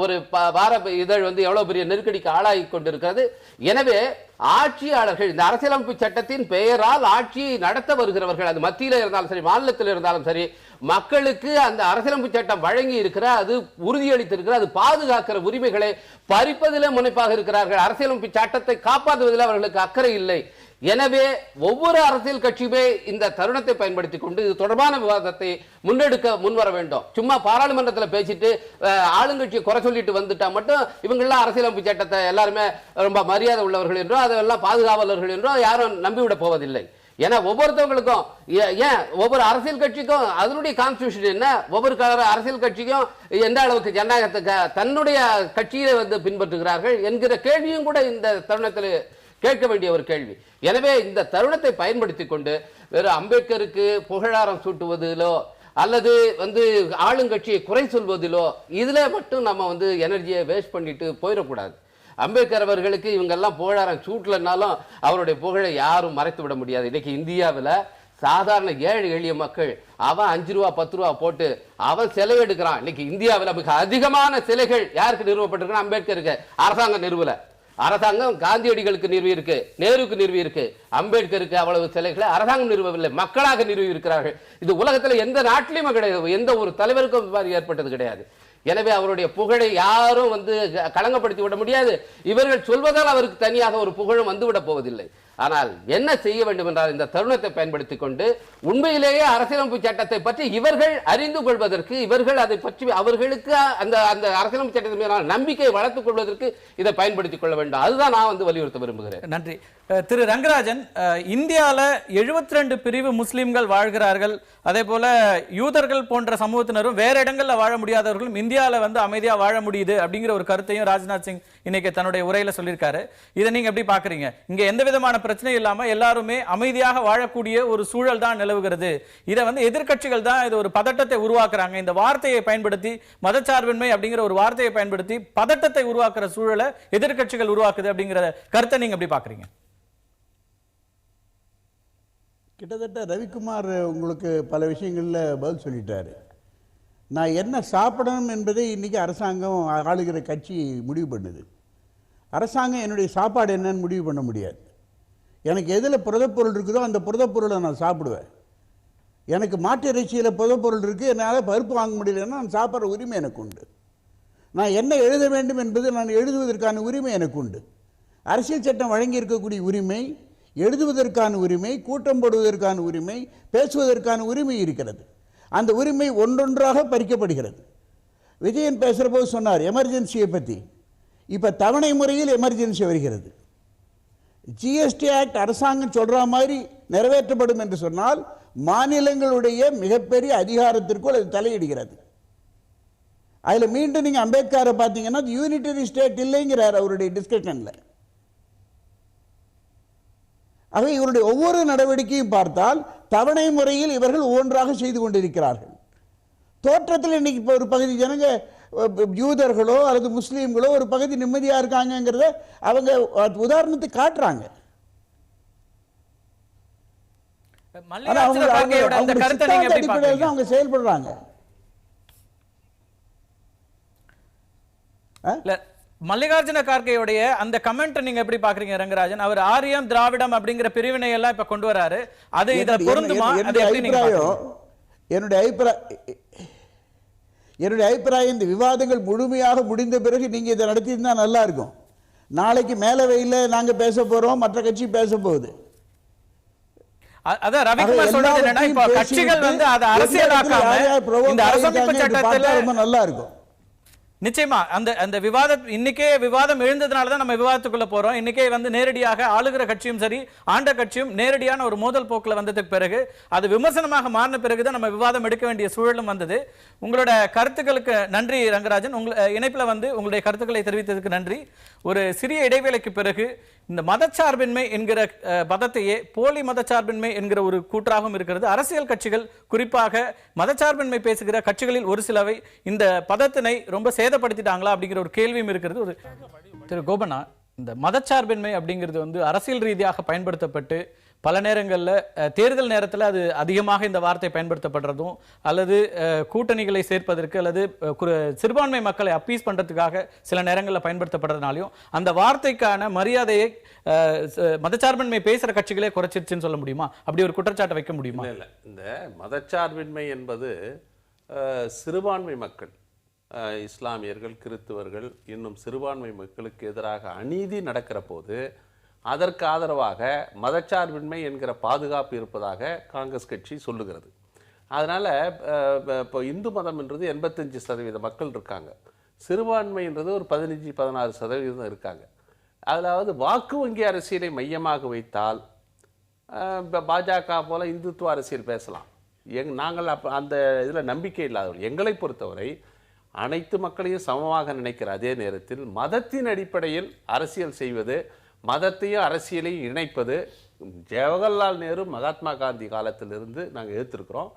ஒரு வார இதழ் வந்து எவ்வளவு பெரிய நெருக்கடிக்கு ஆளாகி கொண்டிருக்கிறது. எனவே ஆட்சியாளர்கள் இந்த அரசியலமைப்பு சட்டத்தின் பெயரால் ஆட்சி நடத்த வருகிறவர்கள், அது மத்தியில் இருந்தாலும் சரி மாநிலத்தில் இருந்தாலும் சரி, மக்களுக்கு அந்த அரசியலமைப்பு சட்டம் வழங்கி இருக்கிற, அது உறுதியளித்திருக்கிற, அது பாதுகாக்கிற உரிமைகளை பறிப்பதிலே முனைப்பாக இருக்கிறார்கள். அரசியலமைப்பு சட்டத்தை காப்பாற்றுவதில் அவர்களுக்கு அக்கறை இல்லை. எனவே ஒவ்வொரு அரசியல் கட்சியுமே இந்த தருணத்தை பயன்படுத்திக் கொண்டு இது தொடர்பான விவாதத்தை முன்னெடுக்க முன்வர வேண்டும். சும்மா பாராளுமன்றத்தில் பேசிட்டு ஆளுங்கட்சியை குறை சொல்லிட்டு வந்துட்டா மட்டும் இவங்கெல்லாம் அரசியலமைப்பு சட்டத்தை எல்லாருமே ரொம்ப மரியாதை உள்ளவர்கள் என்றோ அதெல்லாம் பாதுகாவலர்கள் என்றோ யாரும் நம்பிவிட போவதில்லை. ஏன்னா ஒவ்வொருத்தவங்களுக்கும், ஏன் ஒவ்வொரு அரசியல் கட்சிக்கும் அதனுடைய கான்ஸ்டிடியூஷன் என்ன, ஒவ்வொரு அரசியல் கட்சிக்கும் எந்த அளவுக்கு ஜனநாயகத்தை தன்னுடைய கட்சியை வந்து பின்பற்றுகிறார்கள் என்கிற கேள்வியும் கூட இந்த தருணத்தில் கேட்க வேண்டிய ஒரு கேள்வி. எனவே இந்த தருணத்தை பயன்படுத்தி கொண்டு வெறும் அம்பேத்கருக்கு புகழாரம் சூட்டுவதிலோ அல்லது வந்து ஆளுங்கட்சியை குறை சொல்வதிலோ இதுல மட்டும் நம்ம வந்து எனர்ஜியை வேஸ்ட் பண்ணிட்டு போயிடக்கூடாது. அம்பேத்கர் அவர்களுக்கு இவங்கெல்லாம் புகழாரம் சூட்டலனாலும் அவருடைய புகழை யாரும் மறைத்து விட முடியாது. இன்னைக்கு இந்தியாவில் சாதாரண ஏழை எளிய மக்கள் அவன் 5 ரூபா 10 ரூபா போட்டு அவன் சிலை எடுக்கிறான். இன்னைக்கு இந்தியாவில் மிக அதிகமான சிலைகள் யாருக்கு நிறுவப்பட்டிருக்குன்னா அம்பேத்கருக்கு. அரசாங்கம் நிறுவல, அரசாங்கம் காந்தியடிகளுக்கு நிறுவி இருக்கு, நேருக்கு நிறுவி இருக்கு, அம்பேத்கருக்கு அவ்வளவு சிலைகளை அரசாங்கம் நிறுவவில்லை, மக்களாக நிறுவி இருக்கிறார்கள். இது உலகத்தில் எந்த நாட்டிலையுமே கிடையாது, எந்த ஒரு தலைவருக்கும் ஏற்பட்டது கிடையாது. எனவே அவருடைய புகழை யாரும் வந்து களங்கப்படுத்தி விட முடியாது. இவர்கள் சொல்வதால் அவருக்கு தனியாக ஒரு புகழும் வந்துவிட போவதில்லை. ஆனால் என்ன செய்ய வேண்டும் என்றால் இந்த தருணத்தை பயன்படுத்திக் கொண்டு உண்மையிலேயே அரசியலமைப்பு சட்டத்தை பற்றி இவர்கள் அறிந்து கொள்வதற்கு, இவர்கள் அதை பற்றி அவர்களுக்கு அந்த அந்த அரசியலமைப்பு சட்டத்தின் மீதான நம்பிக்கை வளர்த்துக் கொள்வதற்கு இதை பயன்படுத்திக் கொள்ள வேண்டும். அதுதான் நான் வந்து வலியுறுத்த விரும்புகிறேன். நன்றி. திரு ரங்கராஜன், இந்தியாவில் 72 பிரிவு முஸ்லிம்கள் வாழ்கிறார்கள், அதே போல யூதர்கள் போன்ற சமூகத்தினரும் வேற இடங்கள்ல வாழ முடியாதவர்களும் இந்தியாவில் வந்து அமைதியா வாழ முடியுது அப்படிங்கிற ஒரு கருத்தையும் ராஜ்நாத் சிங் இன்னைக்கு தன்னுடைய உரையில சொல்லியிருக்காரு. இதை நீங்க எப்படி பாக்குறீங்க? இங்க எந்த விதமான பிரச்சனை இல்லாம எல்லாருமே அமைதியாக வாழக்கூடிய ஒரு சூழல் தான் நிலவுகிறது. இதை வந்து எதிர்க்கட்சிகள் தான் இது ஒரு பதட்டத்தை உருவாக்குறாங்க. இந்த வார்த்தையை பயன்படுத்தி, மதச்சார்பின்மை அப்படிங்கிற ஒரு வார்த்தையை பயன்படுத்தி பதட்டத்தை உருவாக்குற சூழலை எதிர்க்கட்சிகள் உருவாக்குது அப்படிங்கிற கருத்தை நீங்க எப்படி பாக்குறீங்க? கிட்டத்தட்ட ரவிக்குமார் உங்களுக்கு பல விஷயங்களில் பதில் சொல்லிட்டாரு. நான் என்ன சாப்பிடணும் என்பதை இன்றைக்கி அரசாங்கம் ஆளுகிற கட்சி முடிவு பண்ணுது. அரசாங்கம் என்னுடைய சாப்பாடு என்னன்னு முடிவு பண்ண முடியாது. எனக்கு எதில் புரதப்பொருள் இருக்குதோ அந்த புரதப்பொருளை நான் சாப்பிடுவேன். எனக்கு மாட்டு இறைச்சியில் புரதப்பொருள் இருக்குது, என்னால் பருப்பு வாங்க முடியலன்னா நான் சாப்பிட்ற உரிமை எனக்கு உண்டு. நான் என்ன எழுத வேண்டும் என்பது நான் எழுதுவதற்கான உரிமை எனக்கு உண்டு. அரசியல் சட்டம் வழங்கி இருக்கக்கூடிய உரிமை, எழுதுவதற்கான உரிமை, கூட்டம் போடுவதற்கான உரிமை, பேசுவதற்கான உரிமை இருக்கிறது. அந்த உரிமை ஒன்றொன்றாக பறிக்கப்படுகிறது. விஜயன் பேசுகிற போது சொன்னார் எமர்ஜென்சியை பற்றி. இப்போ தவணை முறையில் எமர்ஜென்சி வருகிறது. ஜிஎஸ்டி ஆக்ட் அரசாங்கம் சொல்கிற மாதிரி நிறைவேற்றப்படும் என்று சொன்னால் மாநிலங்களுடைய மிகப்பெரிய அதிகாரத்திற்குள் அது தலையிடுகிறது. அதில் மீண்டும் நீங்கள் அம்பேத்கரை பார்த்தீங்கன்னா யூனிட்டரி ஸ்டேட் இல்லைங்கிறார் அவருடைய டிஸ்கஷனில். ஆக இவருடைய ஒவ்வொரு நடவடிக்கையும் பார்த்தால் தவணை முறையில் இவர்கள் ஒவ்வொன்றாக செய்து கொண்டிருக்கிறார்கள். தோற்றத்தில் இன்னைக்கு இப்போ ஒரு பகுதி ஜனங்க யூதர்களோ அல்லது முஸ்லீம்களோ ஒரு பகுதி நிம்மதியாக இருக்காங்கிறத அவங்க உதாரணத்துக்கு காட்டுறாங்க. அவங்க செயல்படுறாங்க. மல்லிகார்ஜுன கார்கேயுடைய அந்த கமெண்ட் நீங்க எப்படி பாக்குறீங்க ரங்கராஜன்? அவர் ஆரியம் திராவிடம் அப்படிங்கிற பிரிவினை எல்லாம் இப்ப கொண்டு வராரு. அது இத பொருந்துமா? என்னுடைய அபிப்பிராயம் இந்த விவாதங்கள் முழுமையாக முடிந்த பிறகு நீங்க இதை நடத்தியிருந்தா நல்லா இருக்கும். நாளைக்கு மேலவையில் நாங்க பேச போறோம், மற்ற கட்சி பேச போகுது. அதான் ரவிக்குமார் சொல்றது என்னன்னா, இப்ப கட்சிகள் வந்து அதை அரசியலாக்காம இந்த அரசமைப்பு சட்டத்துல ரொம்ப நல்லா இருக்கும். நிச்சயமா அந்த இன்னைக்கே விவாதம் எழுந்ததுனால தான் நம்ம விவாதத்துக்குள்ள போறோம். இன்னைக்கே வந்து நேரடியாக ஆளுகிற கட்சியும் சரி ஆண்ட கட்சியும் நேரடியான ஒரு மோதல் போக்குல வந்ததுக்கு பிறகு அது விமர்சனமாக மாறின பிறகுதான் நம்ம விவாதம் எடுக்க வேண்டிய சூழலும் வந்தது. உங்களோட கருத்துக்களுக்கு நன்றி ரங்கராஜன். இணைப்புல வந்து உங்களுடைய கருத்துக்களை தெரிவித்ததுக்கு நன்றி. ஒரு சிறிய இடைவேளைக்கு பிறகு இந்த மதச்சார்பின்மை என்கிற பதத்தையே போலி மதச்சார்பின்மை என்கிற ஒரு கூற்றாகவும் இருக்கிறது. அரசியல் கட்சிகள் குறிப்பாக மதச்சார்பின்மை பேசுகிற கட்சிகளில் ஒரு சிலவை இந்த பதத்தினை ரொம்ப சேதப்படுத்திட்டாங்களா அப்படிங்கிற ஒரு கேள்வியும் இருக்கிறது. திரு கோபண்ணா, இந்த மதச்சார்பின்மை அப்படிங்கிறது வந்து அரசியல் ரீதியாக பயன்படுத்தப்பட்டு பல நேரங்களில் தேர்தல் நேரத்தில் அது அதிகமாக இந்த வார்த்தை பயன்படுத்தப்படுறதும் அல்லது கூட்டணிகளை சேர்ப்பதற்கு அல்லது சிறுபான்மை மக்களை அப்பீஸ் பண்ணுறதுக்காக சில நேரங்களில் பயன்படுத்தப்படுறதுனாலையும் அந்த வார்த்தைக்கான மரியாதையை மதச்சார்பின்மை பேசுகிற கட்சிகளே குறைச்சிருச்சுன்னு சொல்ல முடியுமா? அப்படி ஒரு குற்றச்சாட்டை வைக்க முடியுமா? இல்லை, இந்த மதச்சார்பின்மை என்பது சிறுபான்மை மக்கள், இஸ்லாமியர்கள், கிறிஸ்துவர்கள், இன்னும் சிறுபான்மை மக்களுக்கு எதிராக அநீதி நடக்கிற போது அதற்கு ஆதரவாக மதச்சார்பின்மை என்கிற பாதுகாப்பு இருப்பதாக காங்கிரஸ் கட்சி சொல்லுகிறது. அதனால் இப்போ இந்து மதம் என்றது 85% மக்கள் இருக்காங்க, சிறுபான்மைன்றது ஒரு 15-16% இருக்காங்க. அதாவது வாக்கு வங்கி அரசியலை மையமாக வைத்தால் பாஜக போல இந்துத்துவ அரசியல் பேசலாம். நாங்கள் அந்த இதில் நம்பிக்கை இல்லாதவர்கள். எங்களை பொறுத்தவரை அனைத்து மக்களையும் சமமாக நினைக்கிற அதே நேரத்தில் மதத்தின் அடிப்படையில் அரசியல் செய்வது, மதத்தையும் அரசியலையும் இணைப்பது ஜவஹர்லால் நேரு, மகாத்மா காந்தி காலத்திலிருந்து நாங்கள் எதிர்த்திருக்கிறோம்.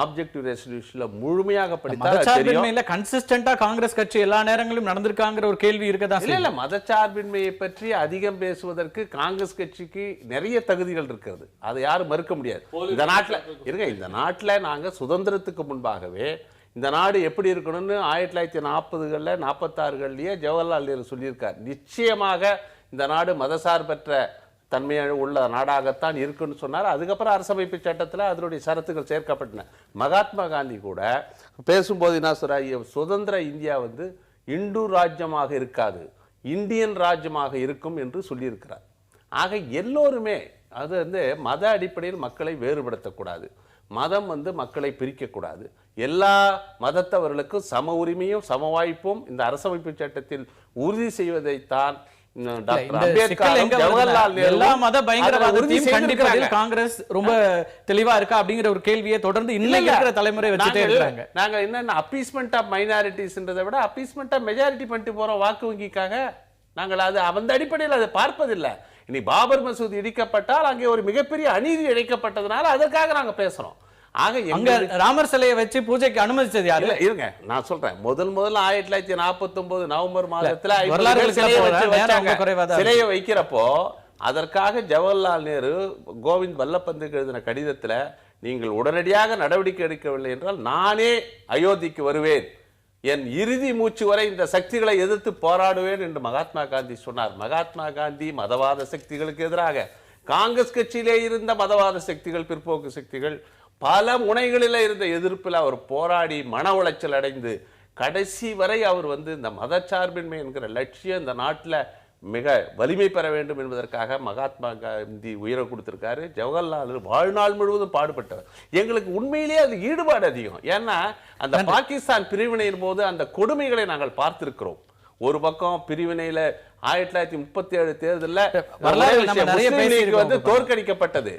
ஆப்ஜெக்டிவ் ரெசல்யூஷன்ல முழுமையாக படித்தால் கன்சிஸ்டன்ட்டா காங்கிரஸ் கட்சி எல்லா நேரங்களிலும் நடந்திருக்காங்கிற ஒரு கேள்வி இருக்கதா? இல்ல, மதச்சார்பின்மையை பற்றி அதிகம் பேசுவதற்கு காங்கிரஸ் கட்சிக்கு நிறைய தகுதிகள் இருக்கிறது. அதை யாரும் மறுக்க முடியாது. இந்த நாட்டில் நாங்கள் சுதந்திரத்துக்கு முன்பாகவே இந்த நாடு எப்படி இருக்கணும்னு 1940களில் 46களிலேயே ஜவஹர்லால் நேரு சொல்லியிருக்கார். நிச்சயமாக இந்த நாடு மதசார்பற்ற தன்மையாக உள்ள நாடாகத்தான் இருக்குன்னு சொன்னார். அதுக்கப்புறம் அரசமைப்பு சட்டத்தில் அதனுடைய சரத்துகள் சேர்க்கப்பட்டன. மகாத்மா காந்தி கூட பேசும்போது என்ன சொல்றாரு, சுதந்திர இந்தியா வந்து இந்து ராஜ்யமாக இருக்காது, இந்தியன் ராஜ்யமாக இருக்கும் என்று சொல்லியிருக்கிறார். ஆக எல்லோருமே அது வந்து மத அடிப்படையில் மக்களை வேறுபடுத்தக்கூடாது, மதம் வந்து மக்களை பிரிக்கக்கூடாது, எல்லா மதத்தவர்களுக்கும் சம உரிமையும் சம வாய்ப்பும் இந்த அரசமைப்பு சட்டத்தில் உறுதி செய்வதைத்தான் காங்கிரஸ் ரொம்ப தெளிவா இருக்கா அப்படிங்கிற ஒரு கேள்வியை தொடர்ந்து இன்னைக்கு தலைமுறை வச்சுட்டே இருக்காங்க. நாங்க என்ன அப்பீஸ்மெண்ட் ஆஃப் மைனாரிட்டிஸ்ன்றதை விட அப்பீஸ்மெண்ட் ஆஃப் மெஜாரிட்டி பண்ணிட்டு போறோம் வாக்கு வங்கிக்காக. நாங்கள் அது அந்த அடிப்படையில் அதை பார்ப்பதில்லை. இனி பாபர் மசூதி இடிக்கப்பட்டால் அங்கே ஒரு மிகப்பெரிய அநீதி இழைக்கப்பட்டதுனால அதற்காக நாங்க பேசுறோம். ஆக ராமர் சிலையை வச்சு பூஜைக்கு அனுமதிச்சது யாரு? இருங்க, நான் சொல்றேன். முதல்ல 1949 நவம்பர் மாதத்துல சிலையை வைக்கிறப்போ அதற்காக ஜவஹர்லால் நேரு கோவிந்த் வல்லபந்துக்கு எழுதின கடிதத்துல நீங்கள் உடனடியாக நடவடிக்கை எடுக்கவில்லை என்றால் நானே அயோத்திக்கு வருவேன், என் இறுதி மூச்சு வரை இந்த சக்திகளை எதிர்த்து போராடுவேன் என்று மகாத்மா காந்தி சொன்னார். மகாத்மா காந்தி மதவாத சக்திகளுக்கு எதிராக, காங்கிரஸ் கட்சியிலே இருந்த மதவாத சக்திகள், பிற்போக்கு சக்திகள், பல முனைகளில் இருந்த எதிர்ப்பில் அவர் போராடி மன உளைச்சல் அடைந்து கடைசி வரை அவர் இந்த மதச்சார்பின்மை என்கிற லட்சியம் இந்த நாட்டில் மிக வலிமை பெற வேண்டும் என்பதற்காக மகாத்மா காந்தி உயிரை கொடுத்திருக்காரு. ஜவஹர்லால் வாழ்நாள் முழுவதும் பாடுபட்டவர். எங்களுக்கு உண்மையிலேயே அது ஈடுபாடு அதிகம். ஏன்னா அந்த பாகிஸ்தான் பிரிவினையின் போது அந்த கொடுமைகளை நாங்கள் பார்த்திருக்கிறோம். ஒரு பக்கம் பிரிவினையில 1937 தேர்தலில் தோற்கடிக்கப்பட்டது,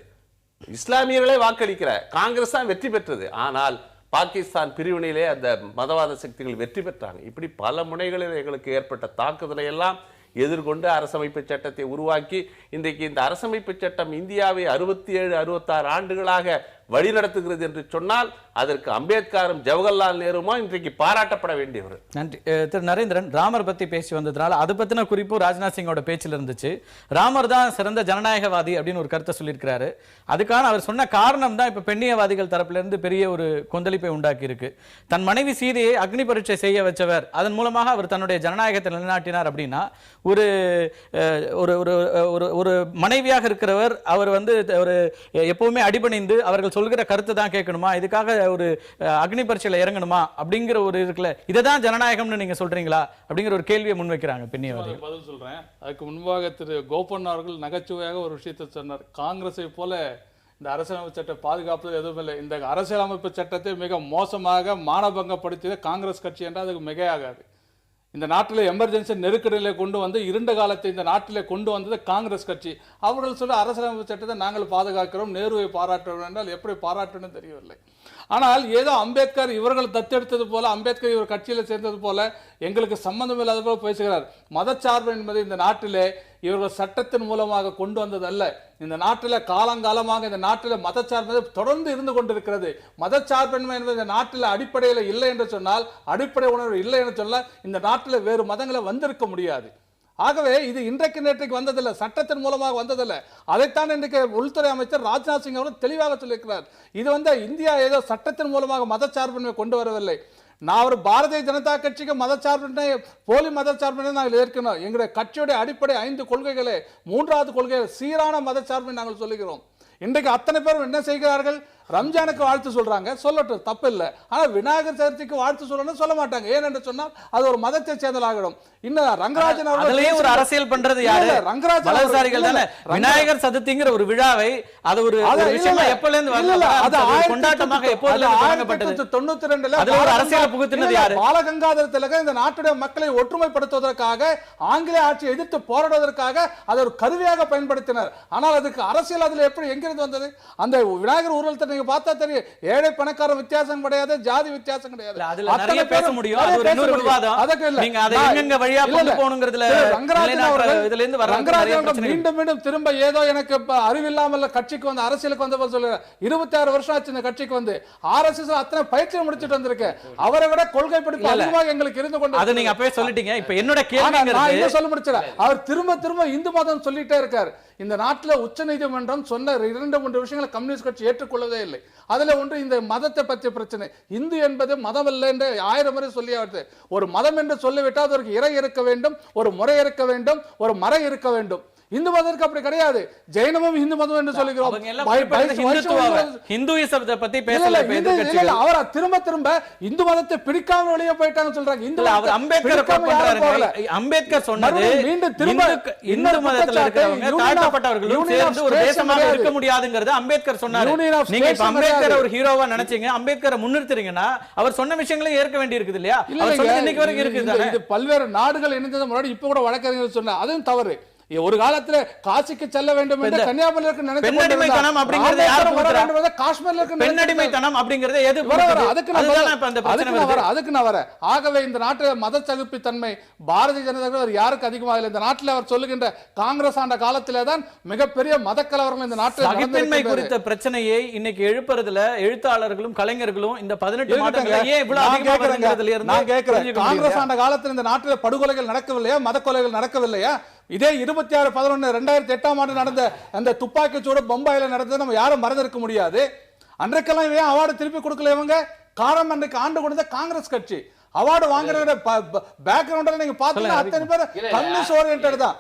இஸ்லாமியர்களே வாக்களிக்கிற காங்கிரஸ் தான் வெற்றி பெற்றது. ஆனால் பாகிஸ்தான் பிரிவினையிலே அந்த மதவாத சக்திகள் வெற்றி பெற்றாங்க. இப்படி பல முனைகளில் எங்களுக்கு ஏற்பட்ட தாக்குதலை எல்லாம் எதிர்கொண்டு அரசமைப்பு சட்டத்தை உருவாக்கி இன்றைக்கு இந்த அரசமைப்பு சட்டம் இந்தியாவை 67-66 ஆண்டுகளாக வழிநடத்துகிறது என்று சொன்னால் அதற்கு அம்பேத்கரும் ஜவஹர்லால் நேருமா இன்றைக்கு பாராட்டப்பட வேண்டியவர். நன்றி. திரு நரேந்திரன், ராமர் பத்தி பேசி வந்ததுனால அது பத்தின குறிப்பு ராஜ்நாத் சிங்கோட பேச்சில் இருந்துச்சு. ராமர் தான் சிறந்த ஜனநாயகவாதி அப்படின்னு ஒரு கருத்தை சொல்லியிருக்கிறாரு. அதுக்கான அவர் சொன்ன காரணம் தான் இப்ப பெண்ணியவாதிகள் தரப்புல இருந்து பெரிய ஒரு கொந்தளிப்பை உண்டாக்கி இருக்கு. தன் மனைவி சீதையை அக்னி பரீட்சை செய்ய வச்சவர், அதன் மூலமாக அவர் தன்னுடைய ஜனநாயகத்தை நிலைநாட்டினார் அப்படின்னா ஒரு ஒரு மனைவியாக இருக்கிறவர் அவர் ஒரு எப்பவுமே அடிபணிந்து அவர்கள் சொல்கிற கருத்து தான் கேட்கணுமா, இதுக்காக ஒரு அக்னி பரீட்சையில இறங்கணுமா அப்படிங்கிற ஒரு இருக்குல்ல, இதுதான் ஜனநாயகம்னு நீங்க சொல்றீங்களா அப்படிங்கிற ஒரு கேள்வியை முன்வைக்கிறாங்க பெண்ணியவாதிகள். பதில் சொல்றேன். அதுக்கு முன்பாக திரு கோபண்ணா அவர்கள் நகைச்சுவையாக ஒரு விஷயத்தை சொன்னார். காங்கிரஸை போல இந்த அரசியலமைப்பு சட்டம் பாதுகாப்பது எதுவும் இல்லை. இந்த அரசியலமைப்பு சட்டத்தை மிக மோசமாக மானபங்கப்படுத்தியது காங்கிரஸ் கட்சி என்றால் அதுக்கு மிகையாகாது. இந்த நாட்டில் எமர்ஜென்சி நெருக்கடியில கொண்டு வந்து இருண்ட காலத்தை இந்த நாட்டில் கொண்டு வந்தது காங்கிரஸ் கட்சி. அவர்கள் சொல்ல அரசியலமைப்பு சட்டத்தை நாங்கள் பாதுகாக்கிறோம், நேருவை பாராட்டுறோம் என்றால் எப்படி பாராட்டணும்னு தெரியவில்லை. ஆனால் ஏதோ அம்பேத்கர் இவர்கள் தத்தெடுத்தது போல, அம்பேத்கர் இவர் கட்சியில் சேர்ந்தது போல எங்களுக்கு சம்பந்தம் இல்லாத போல பேசுகிறார். மதச்சார்பு என்பது இந்த நாட்டிலே இவர்கள் சட்டத்தின் மூலமாக கொண்டு வந்தது அல்ல. இந்த நாட்டில் காலங்காலமாக இந்த நாட்டில் மதச்சார்பு தொடர்ந்து இருந்து கொண்டிருக்கிறது. மதச்சார்பின்மை என்பது இந்த நாட்டில் அடிப்படையில் இல்லை என்று சொன்னால், அடிப்படை உணர்வு இல்லை என்று சொன்னால் இந்த நாட்டில் வேறு மதங்களை வந்திருக்க முடியாது. ஆகவே இது இன்றைக்கு நேற்றைக்கு வந்ததில்லை, சட்டத்தின் மூலமாக வந்ததில்லை. அதைத்தான் இன்றைக்கு உள்துறை அமைச்சர் ராஜ்நாத் சிங் அவர்கள் தெளிவாக சொல்லியிருக்கிறார். இது இந்தியா ஏதோ சட்டத்தின் மூலமாக மதச்சார்பின்மை கொண்டு வரவில்லை. நான் ஒரு பாரதிய ஜனதா கட்சிக்கு மதச்சார்பின்மை போலி மதச்சார்பின்மை நாங்கள் ஏற்கனவே எங்களுடைய கட்சியுடைய அடிப்படை 5 கொள்கைகளே 3வது கொள்கை சீரான மதச்சார்பை நாங்கள் சொல்லுகிறோம். இன்றைக்கு அத்தனை பேரும் என்ன செய்கிறார்கள், ரம்ஜானுக்கு வாழ்த்து சொல்றாங்க, சொல்லட்டும், தப்பு இல்லை. ஆனால் விநாயகர் சதுர்த்திக்கு வாழ்த்து சொல்லணும்னு சொல்ல மாட்டாங்க. ஏனென்று சொன்னால் அது ஒரு மதத்தை சேர்ந்தலாகிடும். இன்னும் ரங்கராஜன் அவர்கள் ஒரு அரசியல் பண்றது யாரு? ரங்கராஜன் தானே. விநாயகர் சதுர்த்திங்கிற ஒரு விழாவை அது ஒரு விஷயமா எப்பல இருந்து வரல, அது கொண்டாட்டமாக எப்போது தொடங்கப்பட்டது? 92ல அது ஒரு அரசியல் புகுத்தினது யாரு? பாலகங்காதர திலகர் இந்த நாட்டுடைய மக்களை ஒற்றுமைப்படுத்துவதற்காக, ஆங்கிலேய ஆட்சியை எதிர்த்து போராடுவதற்காக அதை ஒரு கருவியாக பயன்படுத்தினர். ஆனால் அதுக்கு அரசியல் அதுல எப்படி எங்கிருந்து வந்தது? அந்த விநாயகர் ஊர்வலத்தை பார்த்தா தெரியும், ஏழை பணக்கார வித்தியாசம் கிடையாது, ஜாதி வித்தியாசம் கிடையாது. அதுல நிறைய பேச முடியும், அது ஒரு இன்னொரு விவாதம். நீங்க அதை எங்கெங்க வழியா கொண்டு போணும்ங்கிறதுல ரங்கராஜன் அவர்கள் இதுல இருந்து ரங்கராஜன் மீண்டும் மீண்டும் திரும்ப ஏதோ எனக்கு அறிவில்லாமல் கட்சிக்கு வந்து அரசியலுக்கு வந்த போது சொல்லுறேன். 26 வருஷம் ஆச்சு இந்த கட்சிக்கு வந்து. ஆர்எஸ்எஸ் அத்தனை பயிற்சி முடிச்சிட்டு வந்திருக்கேன். அவரை விட கொள்கை படிப்பு அதிகமாக எங்களுக்கு இருந்து கொண்டு அது நீங்க அப்பவே சொல்லிட்டீங்க. இப்ப என்னோட கேள்வி நான் என்ன சொல்ல முடிச்சேன், அவர் திரும்ப திரும்ப இந்து மதம் சொல்லிட்டே இருக்காரு. இந்த நாட்டில் உச்ச நீதிமன்றம் சொன்ன 2-3 விஷயங்களை கம்யூனிஸ்ட் கட்சி ஏற்றுக்கொள்ளவே இல்லை. அதுல ஒன்று இந்த மதத்தை பற்றிய பிரச்சனை. இந்து என்பது மதம் அல்ல என்று 1000 முறை சொல்லியாவது. ஒரு மதம் என்று சொல்லிவிட்டால் அதற்கு இறை இருக்க வேண்டும், ஒரு முறை இருக்க வேண்டும், ஒரு மறை இருக்க வேண்டும். இந்து மதத்துக்கு அப்படி கிடையாது. ஜெயினமும் இந்து மதம் என்று சொல்லுகிறோம். ஹிந்துயிசத்தை பத்தி பேசல. அவர் திரும்ப திரும்ப இந்து மதத்தை பிடிக்காம வெளியே போயிட்டாங்க சொல்றாங்க. அம்பேத்கர் சொன்னது மீண்டும் திரும்ப இந்து மதத்துல இருக்கிறவங்க தாழ்த்தப்பட்டவர்களும் சேர்ந்து ஒரு தேசமாக இருக்க முடியாதுங்கிறது அம்பேத்கர் சொன்னாரு. நீங்க இப்ப அம்பேத்கர் ஒரு ஹீரோவா நினைச்சீங்க, அம்பேத்கரை முன்னிறுத்துறீங்கன்னா அவர் சொன்ன விஷயங்களை ஏற்க வேண்டி இருக்குது இல்லையா? இன்னைக்கு வரைக்கும் இருக்குது. இது பல்வேறு நாடுகள் இணைந்தது முன்னாடி இப்ப கூட வழக்கறிஞர் சொன்ன அதுவும் தவறு. ஒரு காலத்துல காசிக்கு செல்ல வேண்டும் என்று கன்னியாகுமரிக்கு நினைத்து பெண்ணடிமைத்தனம் அப்படிங்கறது யாரும் வர காஷ்மீர்ல இருக்கு பெண்ணடிமைத்தனம் அப்படிங்கறது எது அதுக்கு நான் வர. ஆகவே இந்த நாட்டில் மத சகிப்புத்தன்மை பாரதிய ஜனதா யாருக்கு அதிகமாக இல்லை. இந்த நாட்டில் அவர் சொல்லுகின்ற காங்கிரஸ் ஆண்ட காலத்திலே தான் மிகப்பெரிய மத கலவரங்கள் இந்த நாட்டில் சகிப்பின்மை குறித்த பிரச்சனையை இன்னைக்கு எழுப்புறதுல எழுத்தாளர்களும் கலைஞர்களும் இந்த 18 மாதங்களே ஏன் இவ்வளவு அதிகமா வருகிறதுல இருந்து நான் கேட்கிறேன். காங்கிரஸ் ஆண்ட காலத்தில் இந்த நாட்டில் படுகொலைகள் நடக்கவில்லையா, மத கொலைகள் நடக்கவில்லையா? இதே 26/11/2008 நடந்த அந்த துப்பாக்கி சூடு பம்பாயில நடந்தது நம்ம யாரும் மறந்திருக்க முடியாது. அன்றைக்கெல்லாம் ஏன் அவார்டு திருப்பி கொடுக்கல இவங்க? காரணம் அன்றைக்கு ஆண்டு கொடுத்த காங்கிரஸ் கட்சி. அவார்டு வாங்குற பேக்ரவுண்ட்ல நீங்க பாத்தீங்கன்னா அத்தனை பேர் கம்யூனிஸ்ட் ஓரியன்டட் தான்.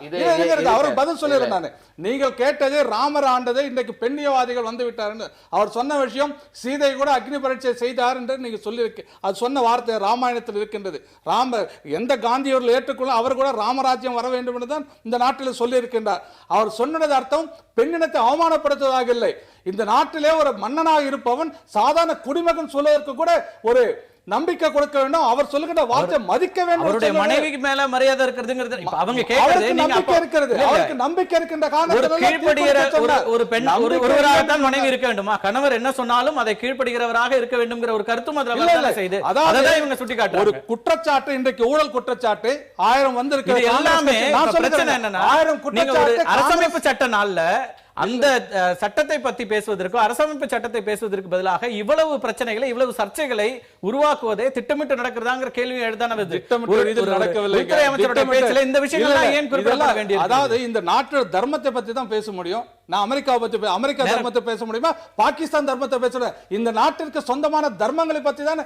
அவருக்கு பதில் சொல்லிடுறேன் நான். நீங்கள் கேட்டது ராமர் ஆண்டது இன்னைக்கு பெண்ணியவாதிகள் வந்து விட்டாருன்னு அவர் சொன்ன விஷயம். சீதை கூட அக்னி பரீட்சை செய்தார் என்று நீங்க சொல்லியிருக்கு. அது சொன்ன வார்த்தை ராமாயணத்தில் இருக்கின்றது. ராமர் எந்த காந்தியவர்கள் ஏற்றுக்கொள்ள அவர் கூட ராமராஜ்யம் வர வேண்டும் என்று தான் இந்த நாட்டில் சொல்லி இருக்கின்றார். அவர் சொன்னது அர்த்தம் பெண்ணினத்தை அவமானப்படுத்துவதாக இல்லை. இந்த நாட்டிலே ஒரு மன்னனாக இருப்பவன் சாதாரண குடிமகன் சொல்வதற்கு கூட ஒரு நம்பிக்கை கொடுக்க வேண்டும். அவர் சொல்லுகிற வார்த்தை மதிக்க வேண்டும். அவருடைய மனைவிக்கு மேல மரியாதை இருக்கிறதுங்கிறது அவங்க கேக்குறது நம்பிக்கை இருக்கிறது. அவருக்கு நம்பிக்கை இருக்கின்ற காரணத்தால கீழ்ப்படுகிற ஒரு பெண் ஒருவராக தான் மனைவி இருக்க வேண்டுமா? கணவர் என்ன சொன்னாலும் அதை கீழ்ப்படுகிறவராக இருக்க வேண்டும்ங்கிற ஒரு கருத்தும் அதுல செய்து அதான் இவங்க சுட்டிக்காட்டுறாங்க. ஒரு குற்றச்சாட்டு இன்றைக்கு ஊழல் குற்றச்சாட்டு 1000 வந்திருக்கு. எல்லாமே பிரச்சனை என்னன்னா நீங்க ஒரு அரசமைப்பு சட்ட நாள்ல அந்த சட்டத்தை பத்தி பேசுவதற்கு அரசமைப்பு சட்டத்தை பேசுவதற்கு பதிலாக இவ்வளவு பிரச்சனைகளை இவ்வளவு சர்ச்சைகளை உருவாக்குவதே திட்டமிட்டு நடக்கிறதாங்கிற கேள்வி எழுதான இந்த விஷயங்கள் ஏன் குறிப்பிடப்பட வேண்டியது? அதாவது இந்த நாட்டு தர்மத்தை பத்தி தான் பேச முடியும். நான் அமெரிக்காவை பத்தி அமெரிக்கா தர்மத்தை பேச முடியுமா? பாகிஸ்தான் தர்மத்தை பேச இந்த நாட்டிற்கு சொந்தமான தர்மங்களை பத்தி தான்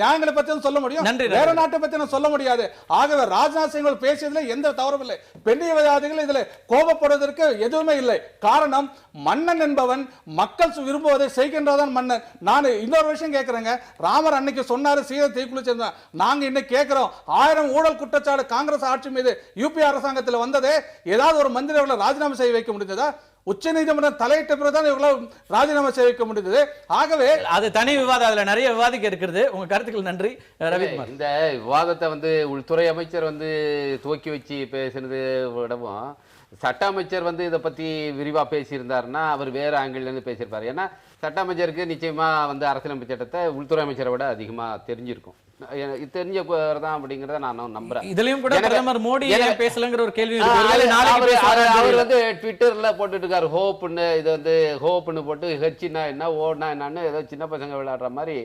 நியாயங்களை பத்தி தான் சொல்ல முடியும். வேற நாட்டை பத்தி நான் சொல்ல முடியாது. ஆகவே ராஜ்நாத் சிங் பேசியதுல எந்த தவறும் இல்லை. பெண்ணியவாதிகள் இதுல கோபப்படுவதற்கு எதுவுமே இல்லை. காரணம் மன்னன் என்பவன் மக்கள் விரும்புவதை செய்கின்றதான் மன்னன். நான் இன்னொரு விஷயம் கேட்கிறேங்க. ராமர் அன்னைக்கு சொன்னாரு சீதை தீக்குளிச்சிருந்தா. நாங்க இன்னைக்கு கேட்கிறோம் 1000 ஊழல் குற்றச்சாட்டு காங்கிரஸ் ஆட்சி மீது யூபி அரசாங்கத்தில் வந்ததே ஏதாவது ஒரு மந்திரி அவர்களை ராஜினாமா செய்ய வைக்க முடிந்ததா? உச்ச நீதிமன்றம் தலையிட்ட பிறகுதான் இவங்களால் ராஜினாமா செய்ய வைக்க முடிந்தது. ஆகவே அது தனி விவாதம். அதுல நிறைய விவாதிக்க இருக்கிறது. உங்க கருத்துக்கள் நன்றி ரவிக்குமார். இந்த விவாதத்தை உள்துறை அமைச்சர் துவக்கி வச்சு பேசினது விடவும் சட்ட அமைச்சர் இதை பத்தி விரிவா பேசியிருந்தாருன்னா அவர் வேற ஆங்கிள் இருந்து பேசியிருப்பாரு. ஏன்னா சட்ட அமைச்சருக்கு நிச்சயமா அரசியலமைப்பு சட்டத்தை உள்துறை அமைச்சரை விட அதிகமா தெரிஞ்சிருக்கும். தெரிஞ்சதான் அப்படிங்கறத நான் நம்புறேன். இதுலயும் கூட பிரதமர் மோடி பேசலங்கிற ஒரு கேள்வி அவர் ட்விட்டர்ல போட்டுட்டு இருக்காரு ஹோப்னு. இது ஹோப்னு போட்டு ஹெச்னா என்ன ஓனா என்னன்னு ஏதோ சின்ன பசங்க விளையாடுற மாதிரி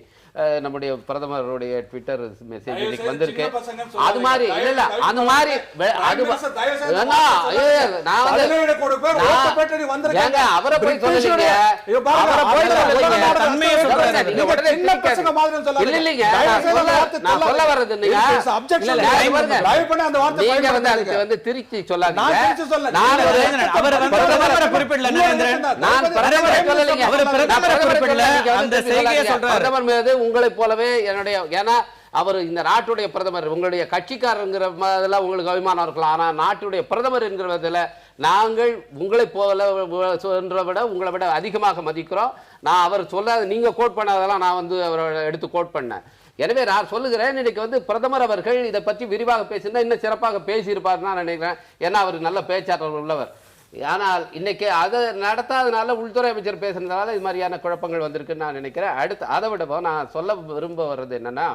நம்முடைய பிரதமருடைய ட்விட்டர் மெசேஜ் இன்னைக்கு வந்திருக்கு. அது மாதிரி இல்ல அந்த மாதிரி அவரை போய் சொல்லுங்க. இல்லைங்க நான் சொல்ல வர்றது திருச்சி சொல்லாதீங்க. பிரதமர் மீது உங்களை போலவே என்னுடைய ஏன்னா அவர் இந்த நாட்டுடைய பிரதமர். உங்களுடைய கட்சிக்காரங்கிற உங்களுக்கு அபிமானம் இருக்கலாம். ஆனா நாட்டுடைய பிரதமர் என்கிறதுல நாங்கள் உங்களை போல விட உங்களை விட அதிகமாக மதிக்கிறோம். நான் அவர் சொல்லாத நீங்க கோட் பண்ணதெல்லாம் நான் அவரை எடுத்து கோட் பண்ணேன். எனவே நான் சொல்லுகிறேன் இன்னைக்கு பிரதமர் அவர்கள் இதை பற்றி விரிவாக பேசியிருந்தா இன்னும் சிறப்பாக பேசியிருப்பார் நான் நினைக்கிறேன். ஏன்னா அவர் நல்ல பேச்சாற்றல் உள்ளவர். ஆனால் இன்னைக்கு அதை நடத்தாதனால உள்துறை அமைச்சர் பேசுறதுனால இது மாதிரியான குழப்பங்கள் வந்திருக்குன்னு நான் நினைக்கிறேன். அடுத்து அதை விட நான் சொல்ல விரும்ப வர்றது என்னன்னா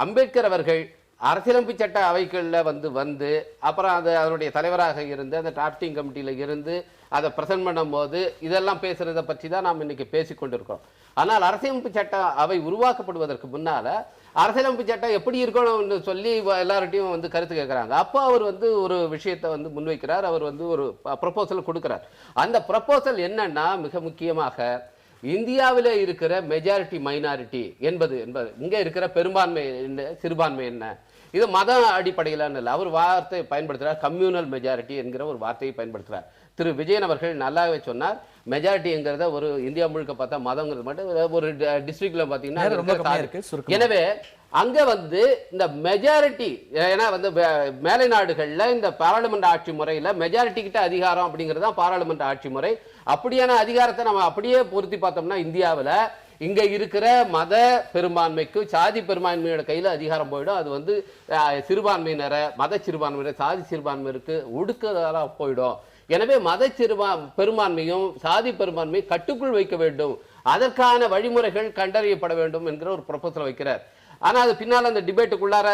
அம்பேத்கர் அவர்கள் அரசியலமைப்பு சட்ட அவைகளில் வந்து அப்புறம் அதனுடைய தலைவராக இருந்து அந்த டிராஃப்டிங் கமிட்டியில் இருந்து அதை பிரசன்ட் பண்ணும் போது இதெல்லாம் பேசுறதை பற்றி தான் நாம் இன்னைக்கு பேசிக்கொண்டிருக்கிறோம். ஆனால் அரசியலமைப்பு சட்ட அவை உருவாக்கப்படுவதற்கு முன்னால அரசியலமைப்பு சட்டம் எப்படி இருக்கணும்னு சொல்லி எல்லார்ட்டையும் கருத்து கேட்குறாங்க. அப்போ அவர் ஒரு விஷயத்தை முன்வைக்கிறார். அவர் ஒரு ப்ரப்போசல் கொடுக்கிறார். அந்த ப்ரப்போசல் என்னன்னா மிக முக்கியமாக இந்தியாவில் இருக்கிற மெஜாரிட்டி மைனாரிட்டி என்பது இங்கே இருக்கிற பெரும்பான்மை என்ன சிறுபான்மை என்ன இது மத அடிப்படையிலான இல்லை. அவர் வார்த்தை பயன்படுத்துகிறார். கம்யூனல் மெஜாரிட்டி என்கிற ஒரு வார்த்தையை பயன்படுத்துகிறார். திரு விஜயன் அவர்கள் நல்லாவே சொன்னார். மெஜாரிட்டிங்கிறத ஒரு இந்தியா முழுக்க பார்த்தா மதங்கிறது மட்டும் ஒரு டிஸ்ட்ரிக்ட்ல பார்த்தீங்கன்னா எனவே அங்க இந்த மெஜாரிட்டி ஏன்னா மேலை நாடுகள்ல இந்த பாராளுமன்ற ஆட்சி முறையில மெஜாரிட்டி கிட்ட அதிகாரம் அப்படிங்கிறது தான் பாராளுமன்ற ஆட்சி முறை. அப்படியான அதிகாரத்தை நம்ம அப்படியே பொருத்தி பார்த்தோம்னா இந்தியாவில் இங்க இருக்கிற மத பெரும்பான்மைக்கு சாதி பெரும்பான்மையோட கையில அதிகாரம் போயிடும். அது சிறுபான்மையினரை மத சிறுபான்மையினர் சாதி சிறுபான்மையினருக்கு ஒடுக்குதலா போயிடும். எனவே மத பெரும்பான்மையும் சாதி பெரும்பான்மையும் கட்டுக்குள் வைக்க வேண்டும். அதற்கான வழிமுறைகள் கண்டறியப்பட வேண்டும் என்கிற ஒரு ப்ரொபோசல் வைக்கிறார். ஆனா அது பின்னால் அந்த டிபேட்டுக்குள்ளார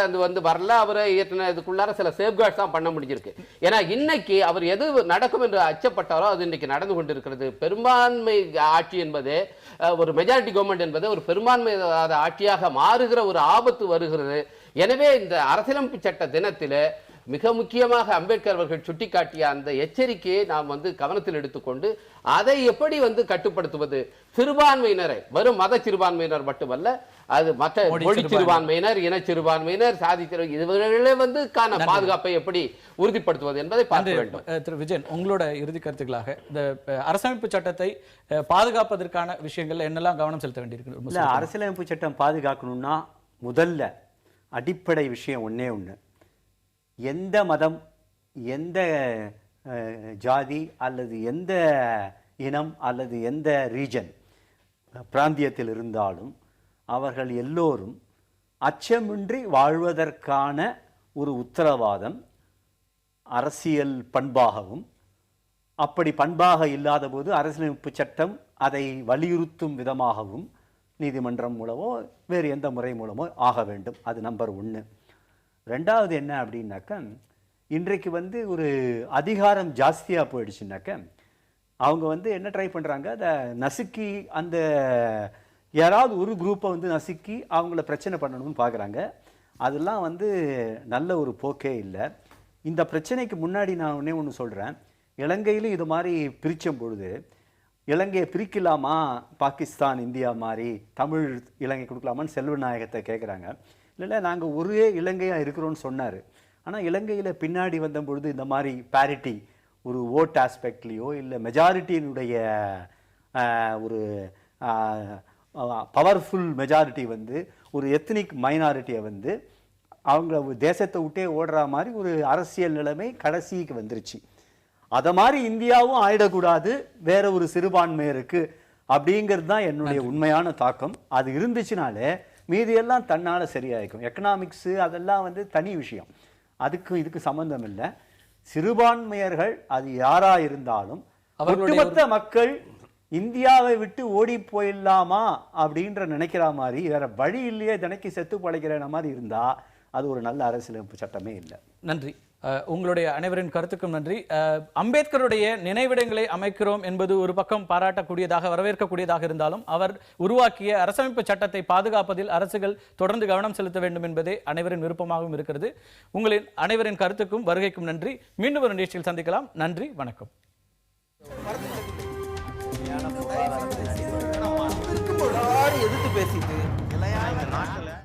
வரல. அவரை இதுக்குள்ளார சில சேஃப்கார்ட்ஸ் தான் பண்ண முடிஞ்சிருக்கு. ஏன்னா இன்னைக்கு அவர் எது நடக்கும் என்று அச்சப்பட்டாரோ அது இன்னைக்கு நடந்து கொண்டிருக்கிறது. பெரும்பான்மை ஆட்சி என்பது ஒரு மெஜாரிட்டி கவர்மெண்ட் என்பது ஒரு பெரும்பான்மை ஆட்சியாக மாறுகிற ஒரு ஆபத்து வருகிறது. எனவே இந்த அரசியலமைப்பு சட்ட தினத்தில் மிக முக்கியமாக அம்பேத்கர் அவர்கள் சுட்டிக்காட்டிய அந்த எச்சரிக்கையை நாம் கவனத்தில் எடுத்துக்கொண்டு அதை எப்படி கட்டுப்படுத்துவது சிறுபான்மையினரை வெறும் மத சிறுபான்மையினர் மட்டுமல்ல அது மற்ற மொழி சிறுபான்மையினர், இன சிறுபான்மையினர், சாதி இவர்களே பாதுகாப்பை எப்படி உறுதிப்படுத்துவது என்பதை பார்க்க வேண்டும். திரு விஜயன், உங்களோட இறுதி கருத்துக்களாக இந்த அரசமைப்பு சட்டத்தை பாதுகாப்பதற்கான விஷயங்கள் என்னெல்லாம் கவனம் செலுத்த வேண்டியிருக்கு? இல்ல, அரசியலமைப்பு சட்டம் பாதுகாக்கணும்னா முதல்ல அடிப்படை விஷயம் ஒண்ணே ஒண்ணு, எந்த மதம், எந்த ஜாதி அல்லது எந்த இனம் அல்லது எந்த ரீஜன் பிராந்தியத்தில் இருந்தாலும் அவர்கள் எல்லோரும் அச்சமின்றி வாழ்வதற்கான ஒரு உத்தரவாதம் அரசியல் பண்பாகவும், அப்படி பண்பாக இல்லாத போது அரசியலமைப்பு சட்டம் அதை வலியுறுத்தும் விதமாகவும் நீதிமன்றம் மூலமோ வேறு எந்த முறை மூலமோ ஆக வேண்டும். அது நம்பர் 1. ரெண்டாவது என்ன அப்படின்னாக்க, இன்றைக்கு ஒரு அதிகாரம் ஜாஸ்தியாக போயிடுச்சுனாக்க அவங்க என்ன ட்ரை பண்ணுறாங்க, அதை நசுக்கி அந்த யாராவது ஒரு குரூப்பை நசுக்கி அவங்கள பிரச்சனை பண்ணணும்னு பார்க்குறாங்க. அதெல்லாம் நல்ல ஒரு போக்கே இல்லை. இந்த பிரச்சனைக்கு முன்னாடி நான் ஒன்று சொல்கிறேன், இலங்கையிலும் இது மாதிரி பிரித்த பொழுது இலங்கையை பிரிக்கலாமா, பாகிஸ்தான் இந்தியா மாதிரி தமிழ் இலங்கை கொடுக்கலாமான்னு செல்வநாயகத்தை கேட்குறாங்க. இல்லை, நாங்கள் ஒரே இலங்கையாக இருக்கிறோன்னு சொன்னார். ஆனால் இலங்கையில் பின்னாடி வந்த பொழுது இந்த மாதிரி பேரிட்டி, ஒரு ஓட் ஆஸ்பெக்ட்லேயோ இல்லை மெஜாரிட்டியினுடைய ஒரு பவர்ஃபுல் மெஜாரிட்டி ஒரு எத்னிக் மைனாரிட்டியை அவங்க தேசத்தை விட்டே ஓடுற மாதிரி ஒரு அரசியல் நிலைமை கடைசிக்கு வந்துருச்சு. அதை மாதிரி இந்தியாவும் ஆயிடக்கூடாது வேற ஒரு சிறுபான்மையருக்கு அப்படிங்கிறது தான் என்னுடைய உண்மையான தாக்கம். அது இருந்துச்சுனாலே மீதியெல்லாம் தன்னால் சரியாயிருக்கும். எக்கனாமிக்ஸு அதெல்லாம் தனி விஷயம், அதுக்கு இதுக்கு சம்பந்தம் இல்லை. சிறுபான்மையர்கள் அது யாரா இருந்தாலும் ஒட்டுமொத்த மக்கள் இந்தியாவை விட்டு ஓடி போயிடலாமா அப்படின்ற நினைக்கிற மாதிரி வேற வழி இல்லையே, தினைக்கு செத்து பழைக்கிற மாதிரி இருந்தா அது ஒரு நல்ல அரசியலமைப்பு சட்டமே இல்லை. நன்றி. உங்களுடைய அனைவரின் கருத்துக்கும் நன்றி. அம்பேத்கருடைய நினைவிடங்களை அமைக்கிறோம் என்பது ஒரு பக்கம் பாராட்டக்கூடியதாக, வரவேற்கக்கூடியதாக இருந்தாலும் அவர் உருவாக்கிய அரசமைப்பு சட்டத்தை பாதுகாப்பதில் அரசுகள் தொடர்ந்து கவனம் செலுத்த வேண்டும் என்பதே அனைவரின் விருப்பமாகவும் இருக்கிறது. உங்களின் அனைவரின் கருத்துக்கும் வருகைக்கும் நன்றி. மீண்டும் ஒரு நிகழ்ச்சியில் சந்திக்கலாம். நன்றி, வணக்கம். எதிர்த்து பேசிட்டு